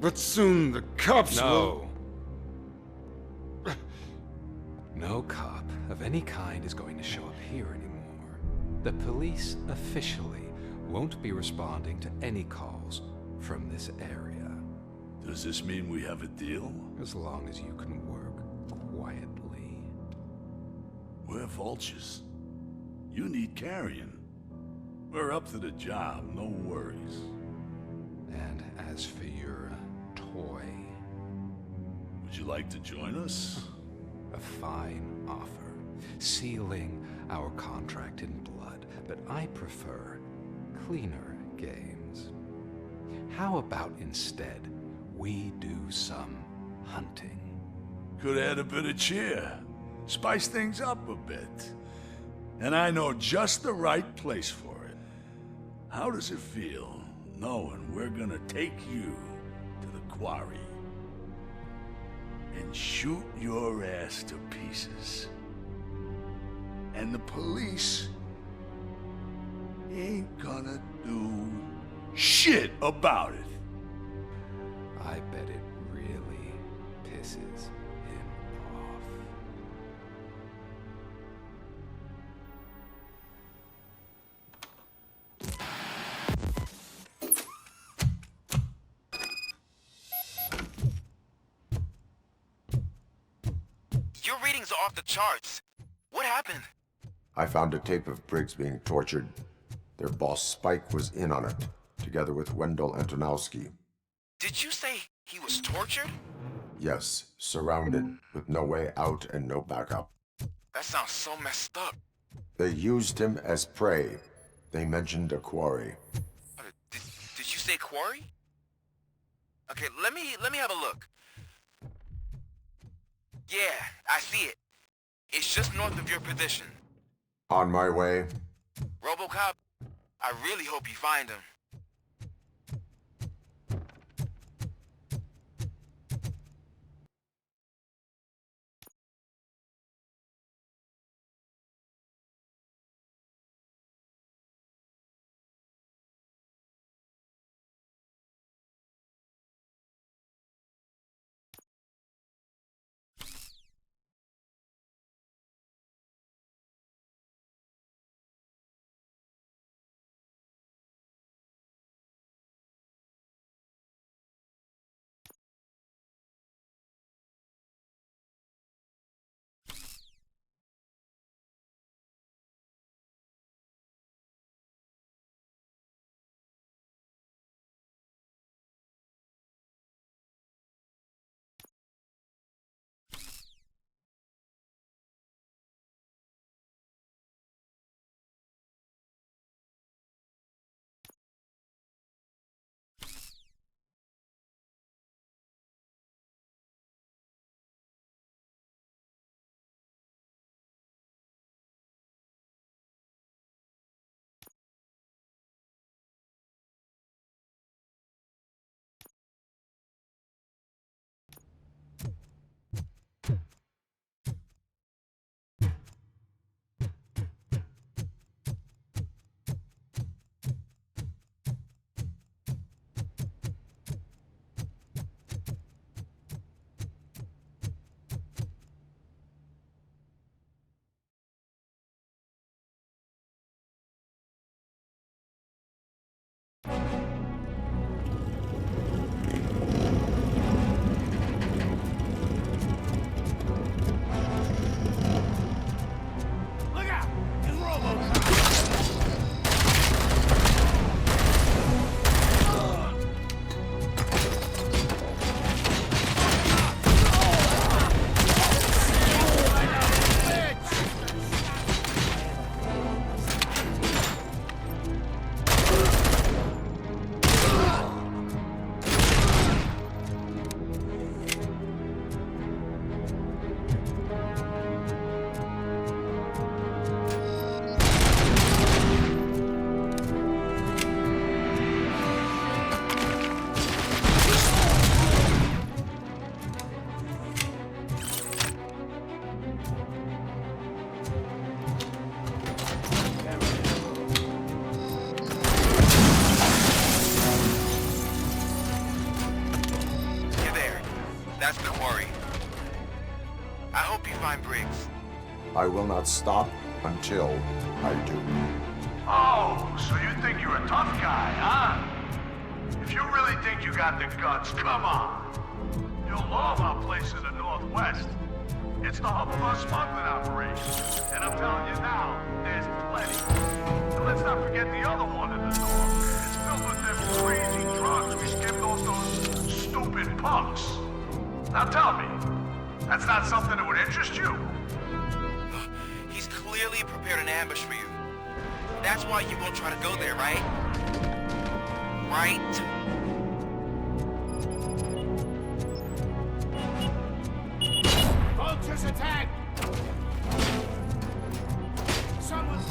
But soon the cops will... No cop of any kind is going to show up here anymore. The police officially won't be responding to any calls from this area. Does this mean we have a deal? As long as you can work quietly. We're vultures. You need carrion. We're up to the job, no worries. And as for your toy... Would you like to join us? A fine offer, sealing our contract in blood, but I prefer cleaner games. How about instead we do some hunting? Could add a bit of cheer, spice things up a bit. And I know just the right place for it. How does it feel knowing we're gonna take you to the quarry and shoot your ass to pieces? And the police ain't gonna do shit about it. I bet it really pisses him off. Your readings are off the charts. What happened? I found a tape of Briggs being tortured. Their boss Spike was in on it, together with Wendell Antonowski. Did you say he was tortured? Yes, surrounded, with no way out and no backup. That sounds so messed up. They used him as prey. They mentioned a quarry. Did you say quarry? Okay, let me have a look. Yeah, I see it. It's just north of your position. On my way. Robocop, I really hope you find him. time, Briggs. I will not stop until I do. Oh, so you think you're a tough guy, huh? If you really think you got the guts, come on. You'll love our place in the Northwest. It's the hub of our smuggling operation. And I'm telling you now, there's plenty. And let's not forget the other one in the north. It's filled with them crazy drugs we skipped off those stupid punks. Now tell me, that's not something that would interest you? He's clearly prepared an ambush for you. That's why you won't try to go there, right? Right? Vultures attack! Someone's...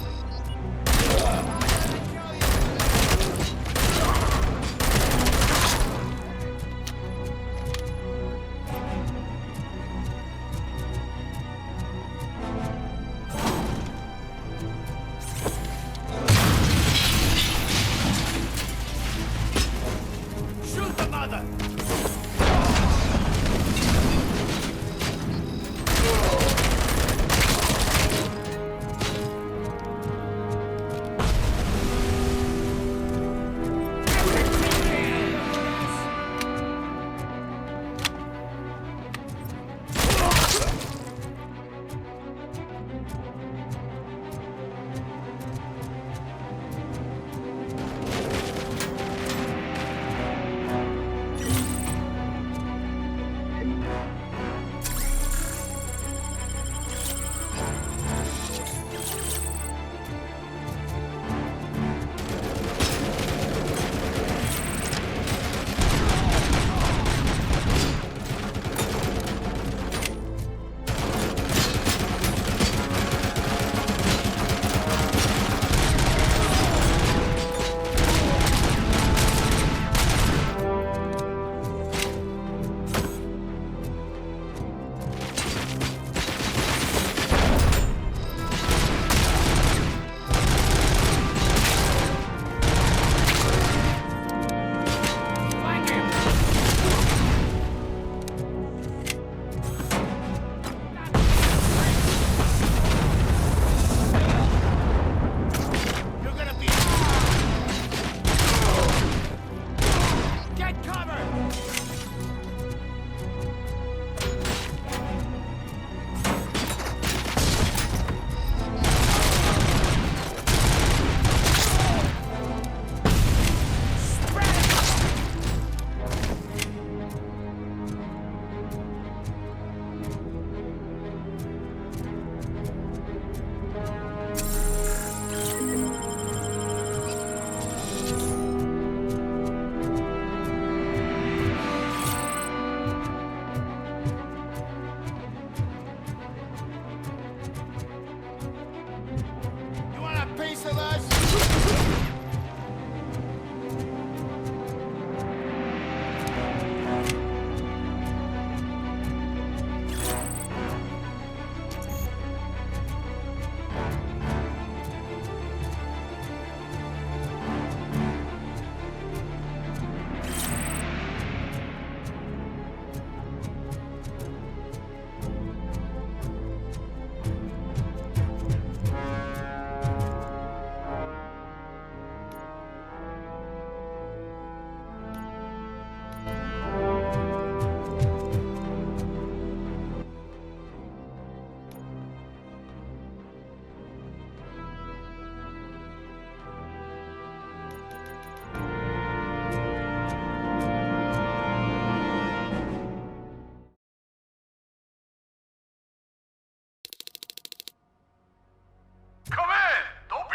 Shoot the mother!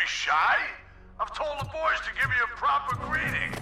Shy? I've told the boys to give you a proper greeting.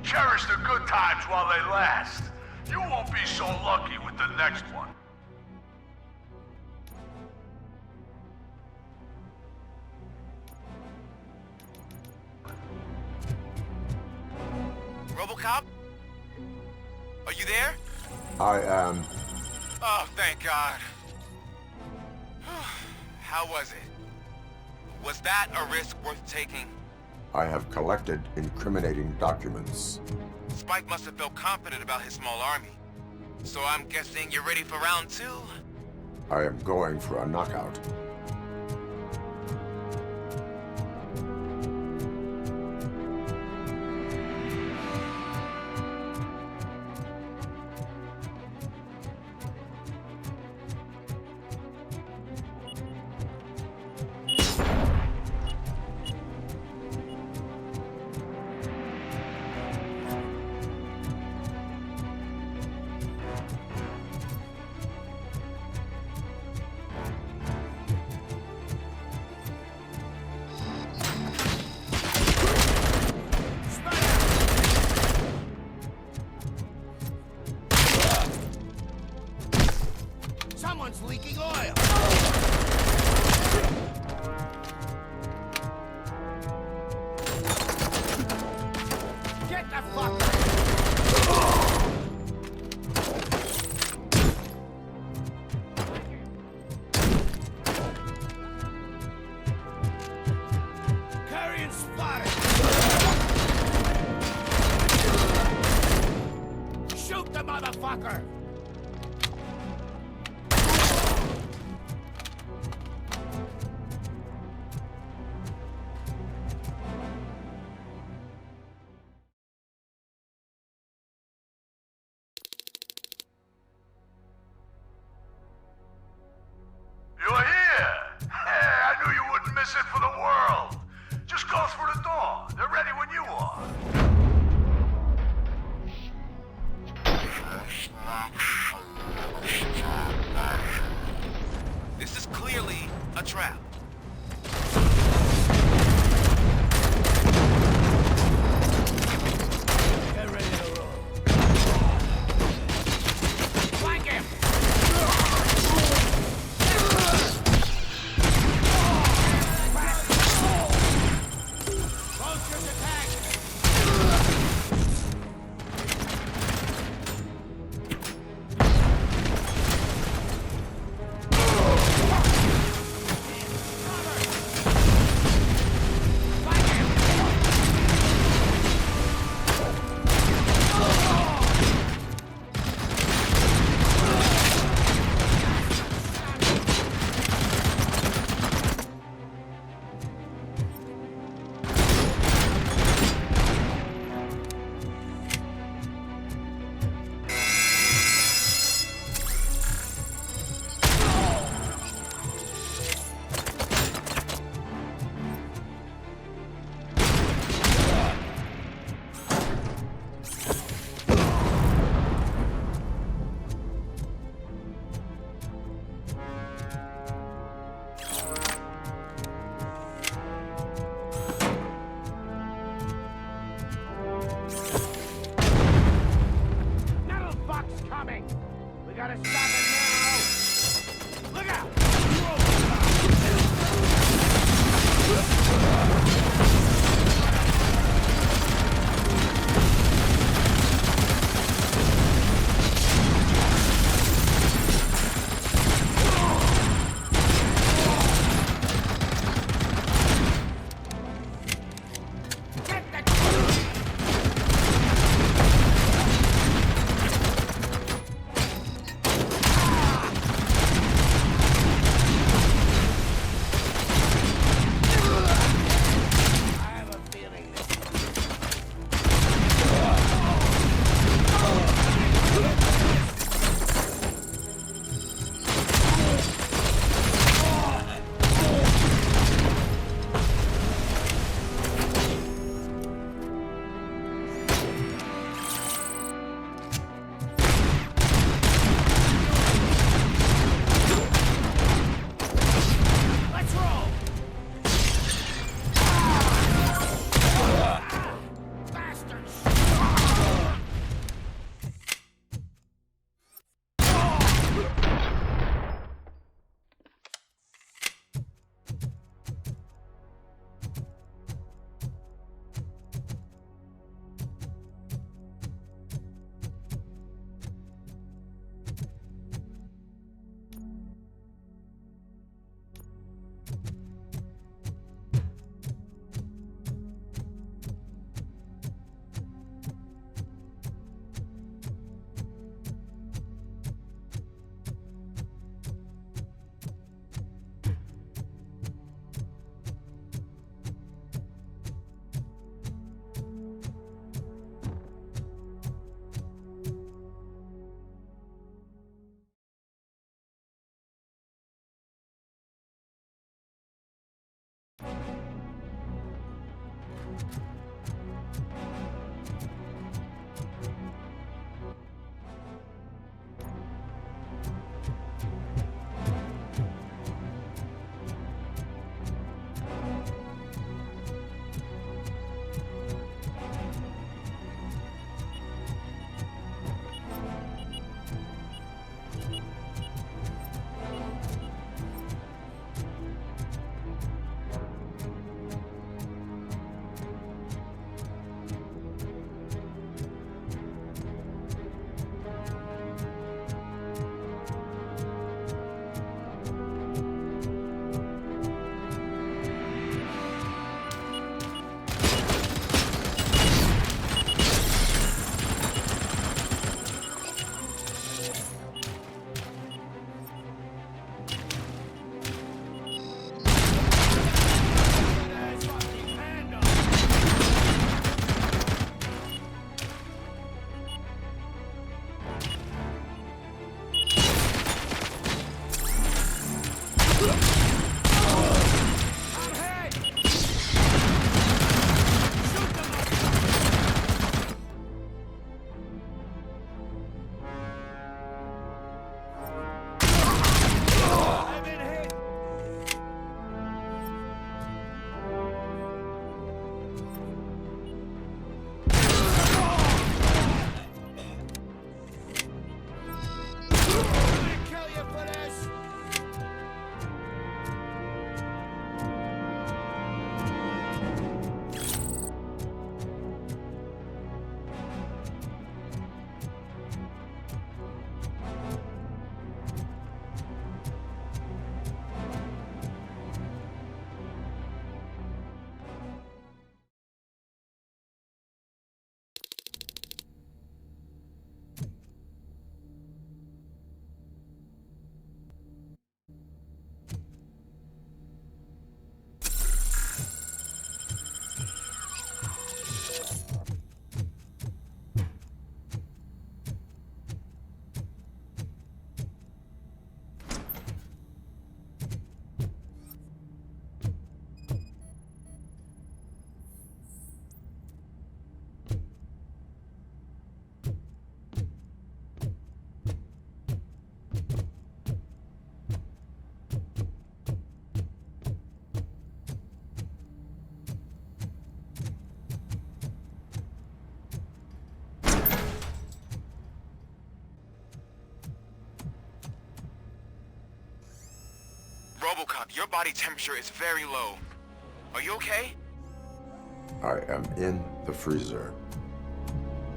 Cherish the good times while they last. You won't be so lucky with the next one. Robocop? Are you there? I am. Oh, thank God. How was it? Was that a risk worth taking? I have collected incriminating documents. Spike must have felt confident about his small army. So I'm guessing you're ready for round 2? I am going for a knockout. Someone's leaking oil! Get the fuck! Carrion spotted! Shoot the motherfucker! You're here! Hey, I knew you wouldn't miss it for the world. Just go through the door. They're ready when you are. This is clearly a trap. Get ready to roll. Flank him! Vultures attack! We gotta stop it now! Look out! Robocop, your body temperature is very low. Are you okay? I am in the freezer.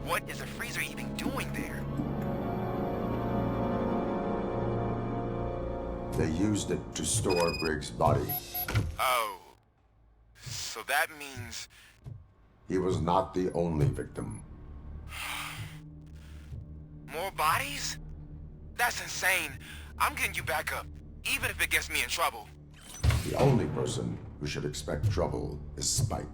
What is the freezer even doing there? They used it to store Briggs' body. Oh. So that means... He was not the only victim. More bodies? That's insane. I'm getting you back up, even if it gets me in trouble. The only person who should expect trouble is Spike.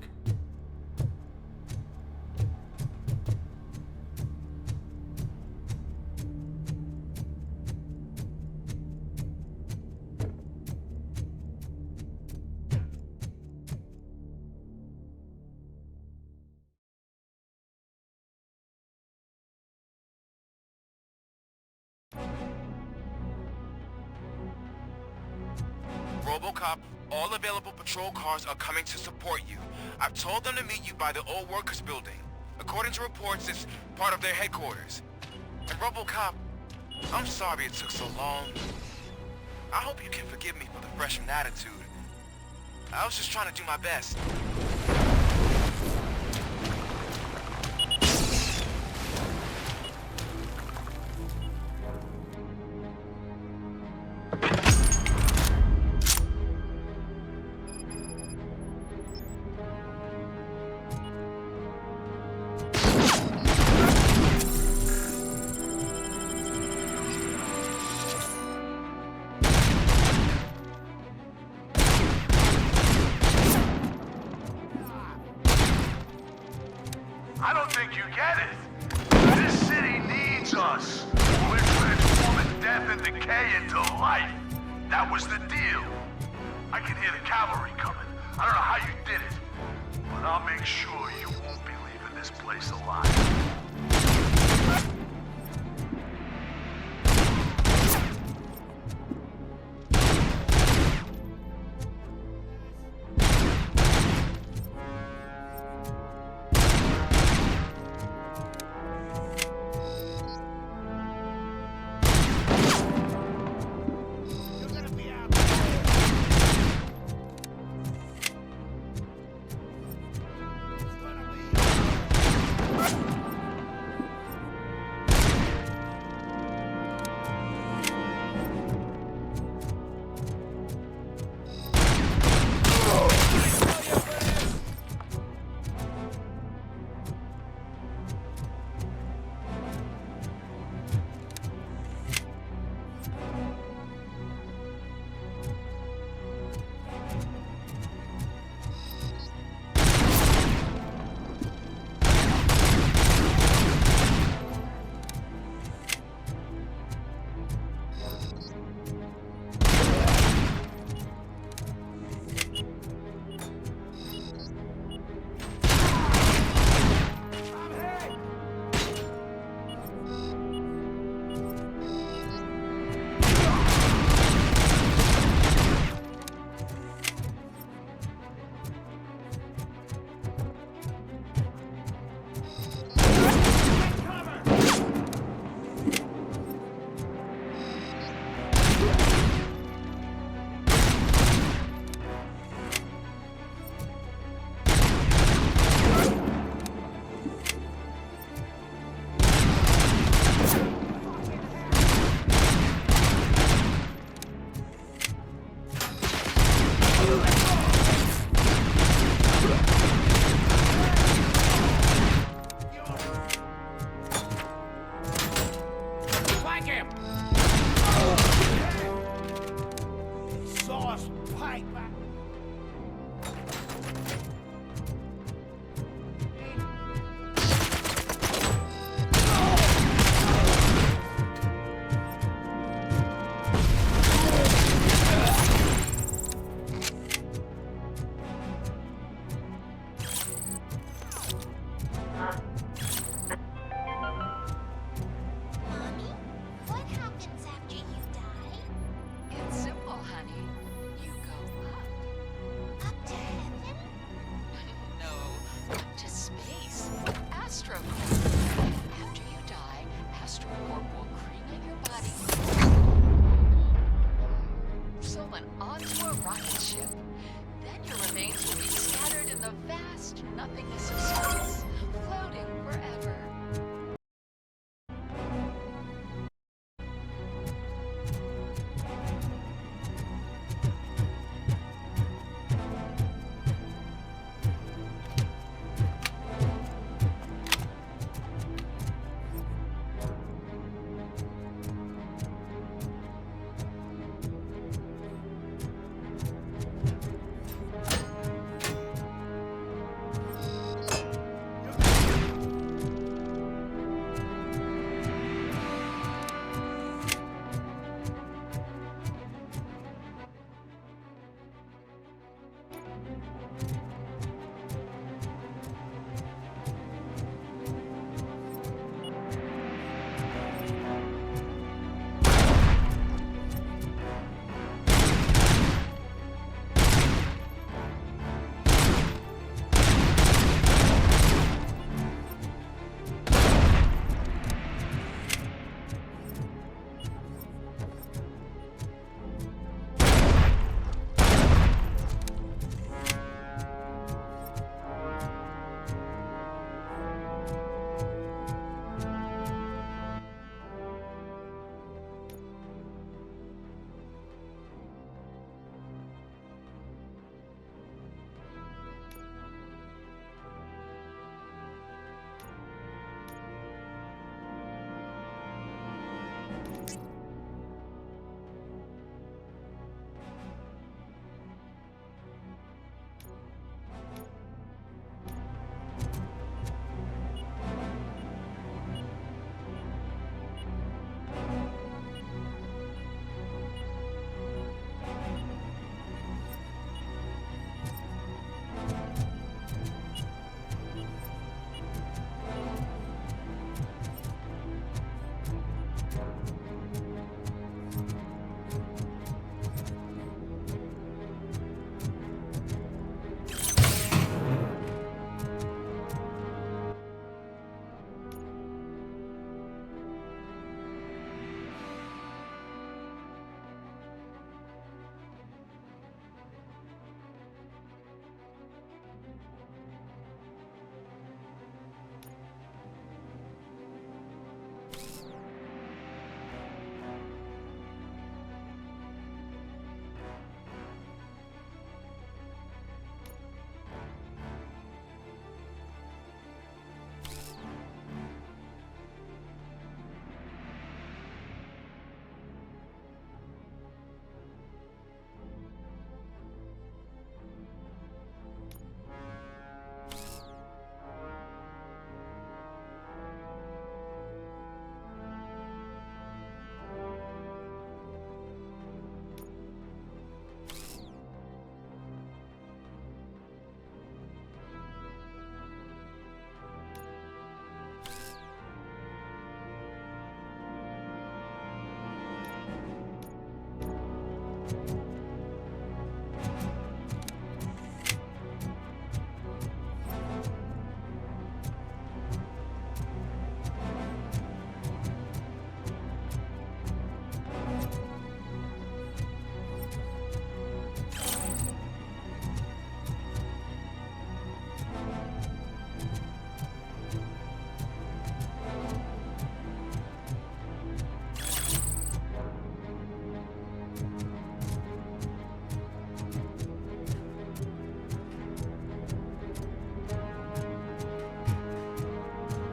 Robocop, all available patrol cars are coming to support you. I've told them to meet you by the old workers building. According to reports, it's part of their headquarters. And Robocop, I'm sorry it took so long. I hope you can forgive me for the freshman attitude. I was just trying to do my best. I don't think you get it. This city needs us. We're transforming death and decay into life. That was the deal. I can hear the cavalry coming. I don't know how you did it, but I'll make sure you won't be leaving this place alive. It's simple, honey. You go up.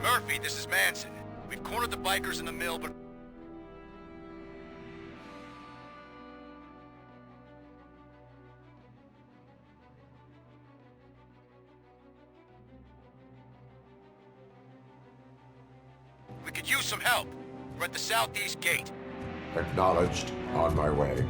Murphy, this is Manson. We've cornered the bikers in the mill, but... we could use some help. We're at the southeast gate. Acknowledged. On my way.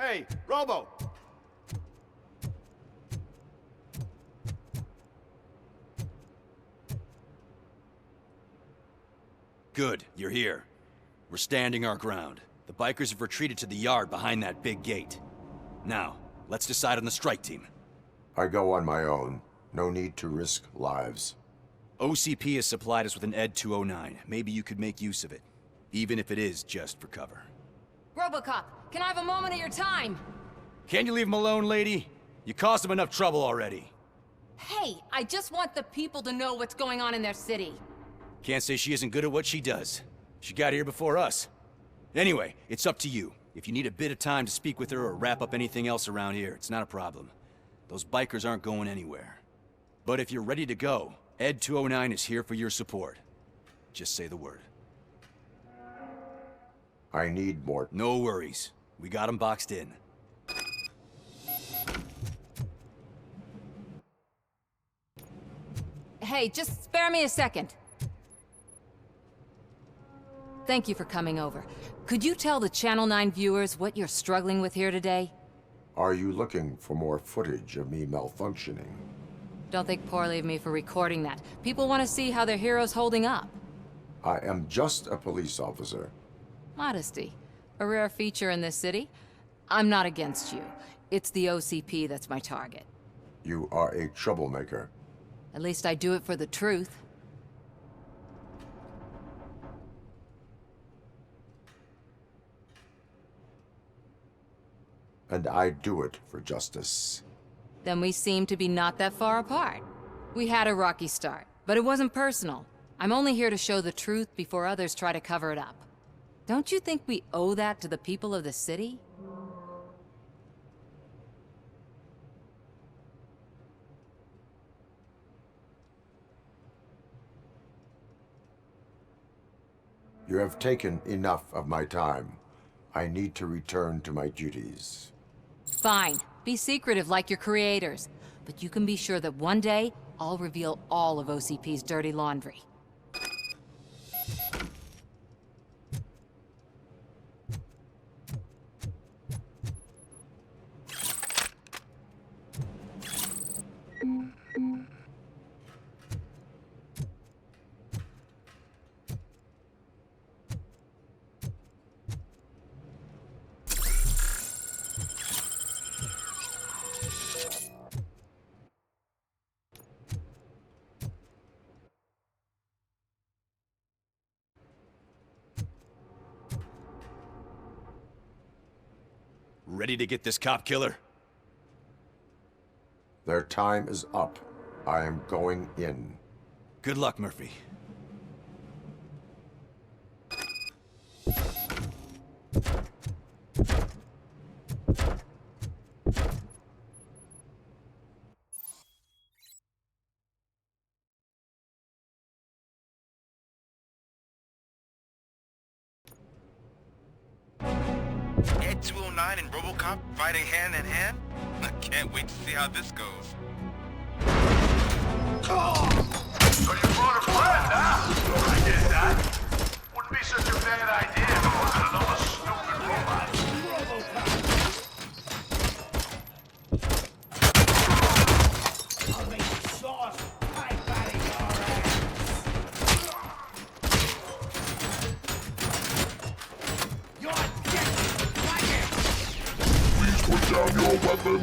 Hey, Robo! Good, you're here. We're standing our ground. The bikers have retreated to the yard behind that big gate. Now, let's decide on the strike team. I go on my own. No need to risk lives. OCP has supplied us with an ED 209. Maybe you could make use of it, even if it is just for cover. Robocop, can I have a moment of your time? Can't you leave him alone, lady? You caused him enough trouble already. Hey, I just want the people to know what's going on in their city. Can't say she isn't good at what she does. She got here before us. Anyway, it's up to you. If you need a bit of time to speak with her or wrap up anything else around here, it's not a problem. Those bikers aren't going anywhere. But if you're ready to go, ED 209 is here for your support. Just say the word. I need more. No worries. We got him boxed in. Hey, just spare me a second. Thank you for coming over. Could you tell the Channel 9 viewers what you're struggling with here today? Are you looking for more footage of me malfunctioning? Don't think poorly of me for recording that. People want to see how their hero's holding up. I am just a police officer. Modesty. A rare feature in this city. I'm not against you. It's the OCP that's my target. You are a troublemaker. At least I do it for the truth. And I do it for justice. Then we seem to be not that far apart. We had a rocky start, but it wasn't personal. I'm only here to show the truth before others try to cover it up. Don't you think we owe that to the people of the city? You have taken enough of my time. I need to return to my duties. Fine. Be secretive like your creators. But you can be sure that one day, I'll reveal all of OCP's dirty laundry. Ready to get this cop killer? Their time is up. I am going in. Good luck, Murphy. Ed 209 and Robocop fighting hand in hand? I can't wait to see how this goes. So you brought a friend, huh? I get that. Wouldn't be such a bad idea if it wasn't another stupid robot. I'll make sauce right out of your ass. You're dead. Like it. Please put down your weapon.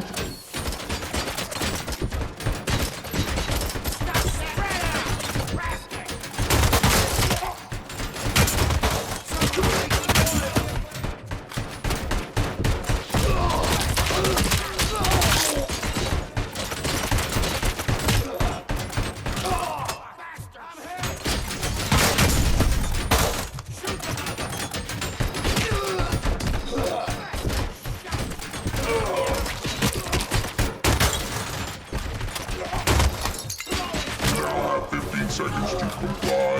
Seconds to comply.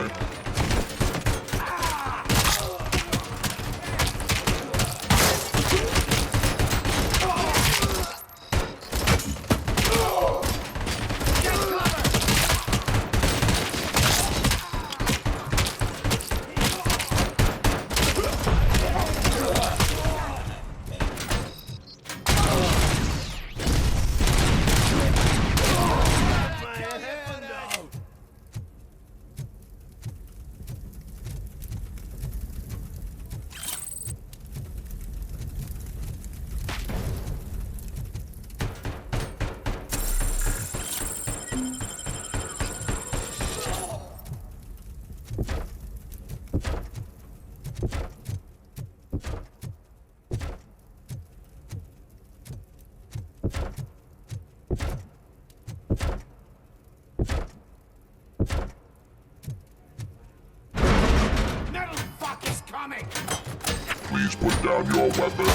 Please put down your weapon.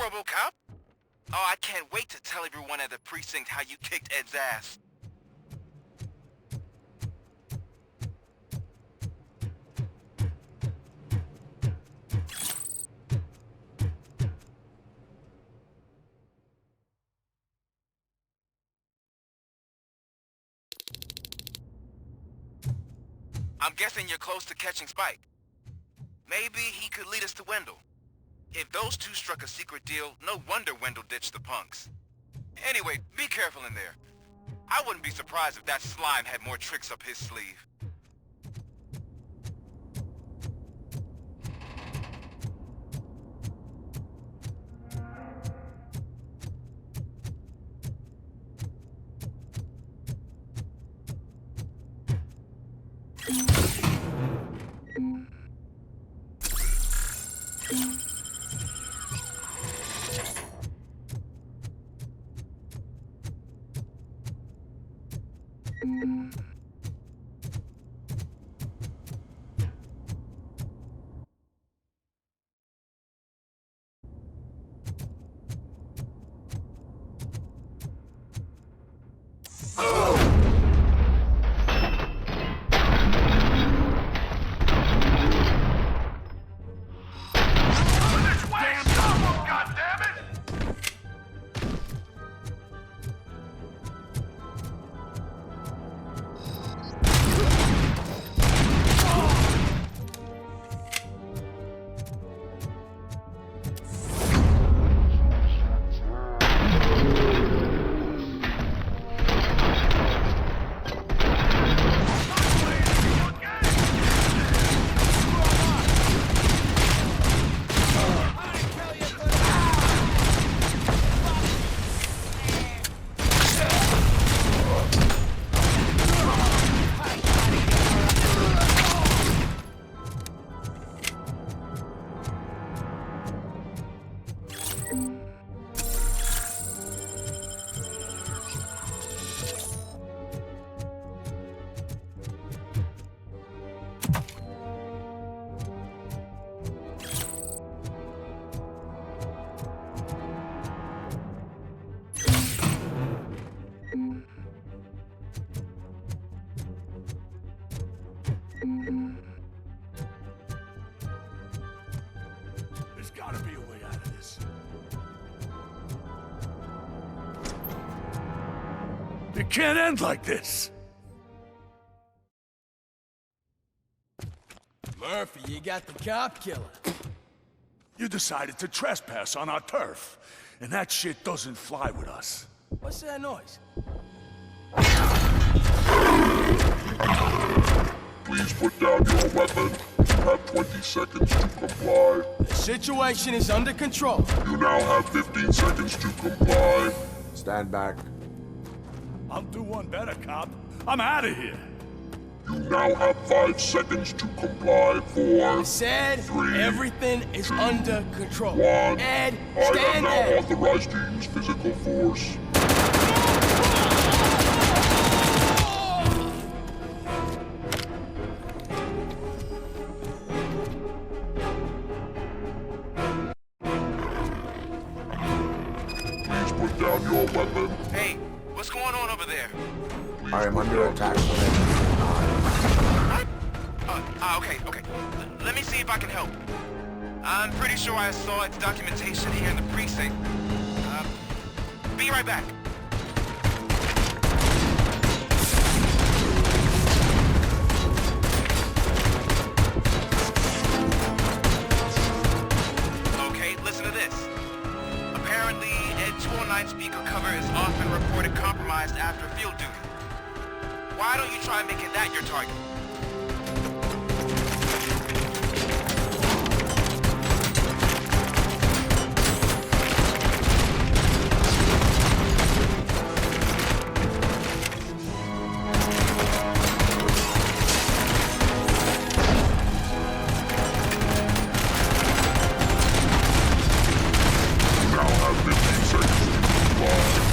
Robocop? Oh, I can't wait to tell everyone at the precinct how you kicked Ed's ass. I'm guessing you're close to catching Spike. Maybe he could lead us to Wendell. If those two struck a secret deal, no wonder Wendell ditched the punks. Anyway, be careful in there. I wouldn't be surprised if that slime had more tricks up his sleeve. It can't end like this. Murphy, you got the cop killer. You decided to trespass on our turf, and that shit doesn't fly with us. What's that noise? Please put down your weapon. You have 20 seconds to comply. The situation is under control. You now have 15 seconds to comply. Stand back. I'll do one better, cop. I'm out of here. You now have 5 seconds to comply. 4, I said 3, everything is 2, under control. 1. Ed, I am stand now there. authorized to use physical force. Please put down your weapon. Hey, what's going on over there? I am under attack from What? Okay. Let me see if I can help. I'm pretty sure I saw its documentation here in the precinct. Be right back. Okay, listen to this. Apparently, Ed 209 speaker cover is often reported compromised after field duty. Why don't you try making that your target? You now have 15 seconds to comply.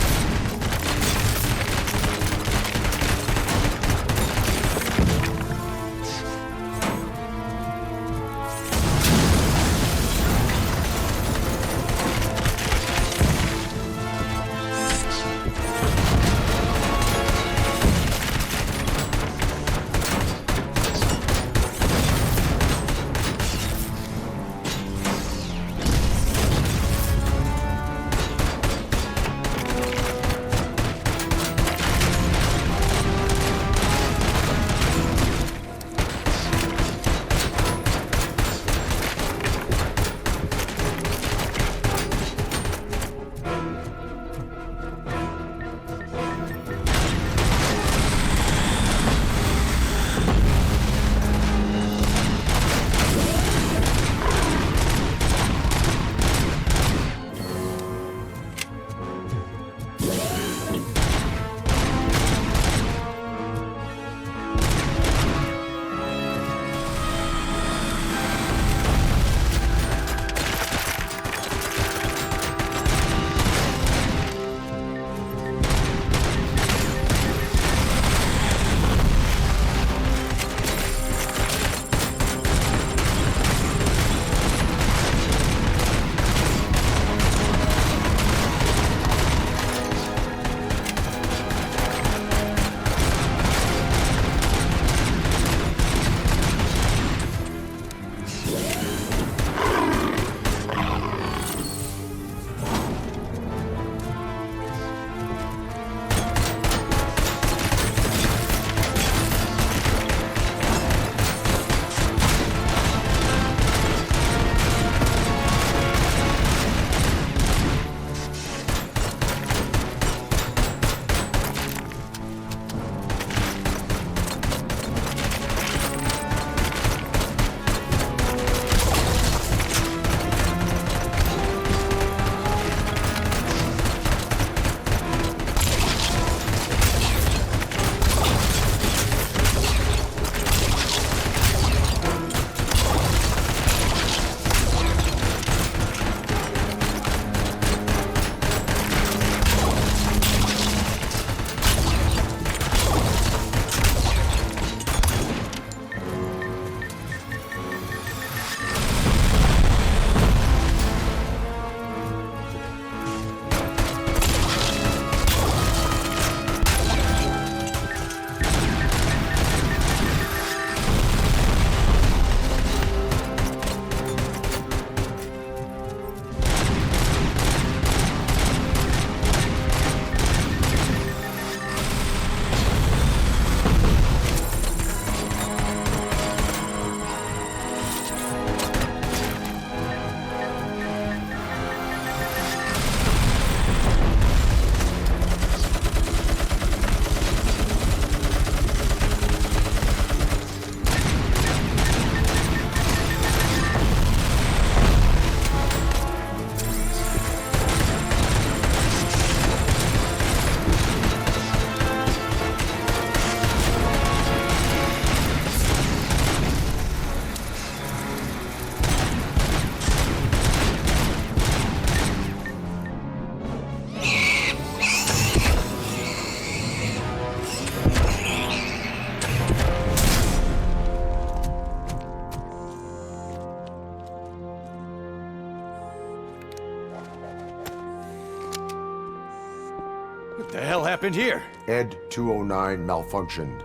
What the hell happened here? Ed 209 malfunctioned.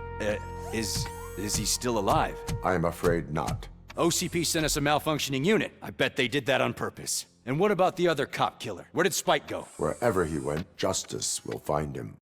Is he still alive? I am afraid not. OCP sent us a malfunctioning unit. I bet they did that on purpose. And what about the other cop killer? Where did Spike go? Wherever he went, justice will find him.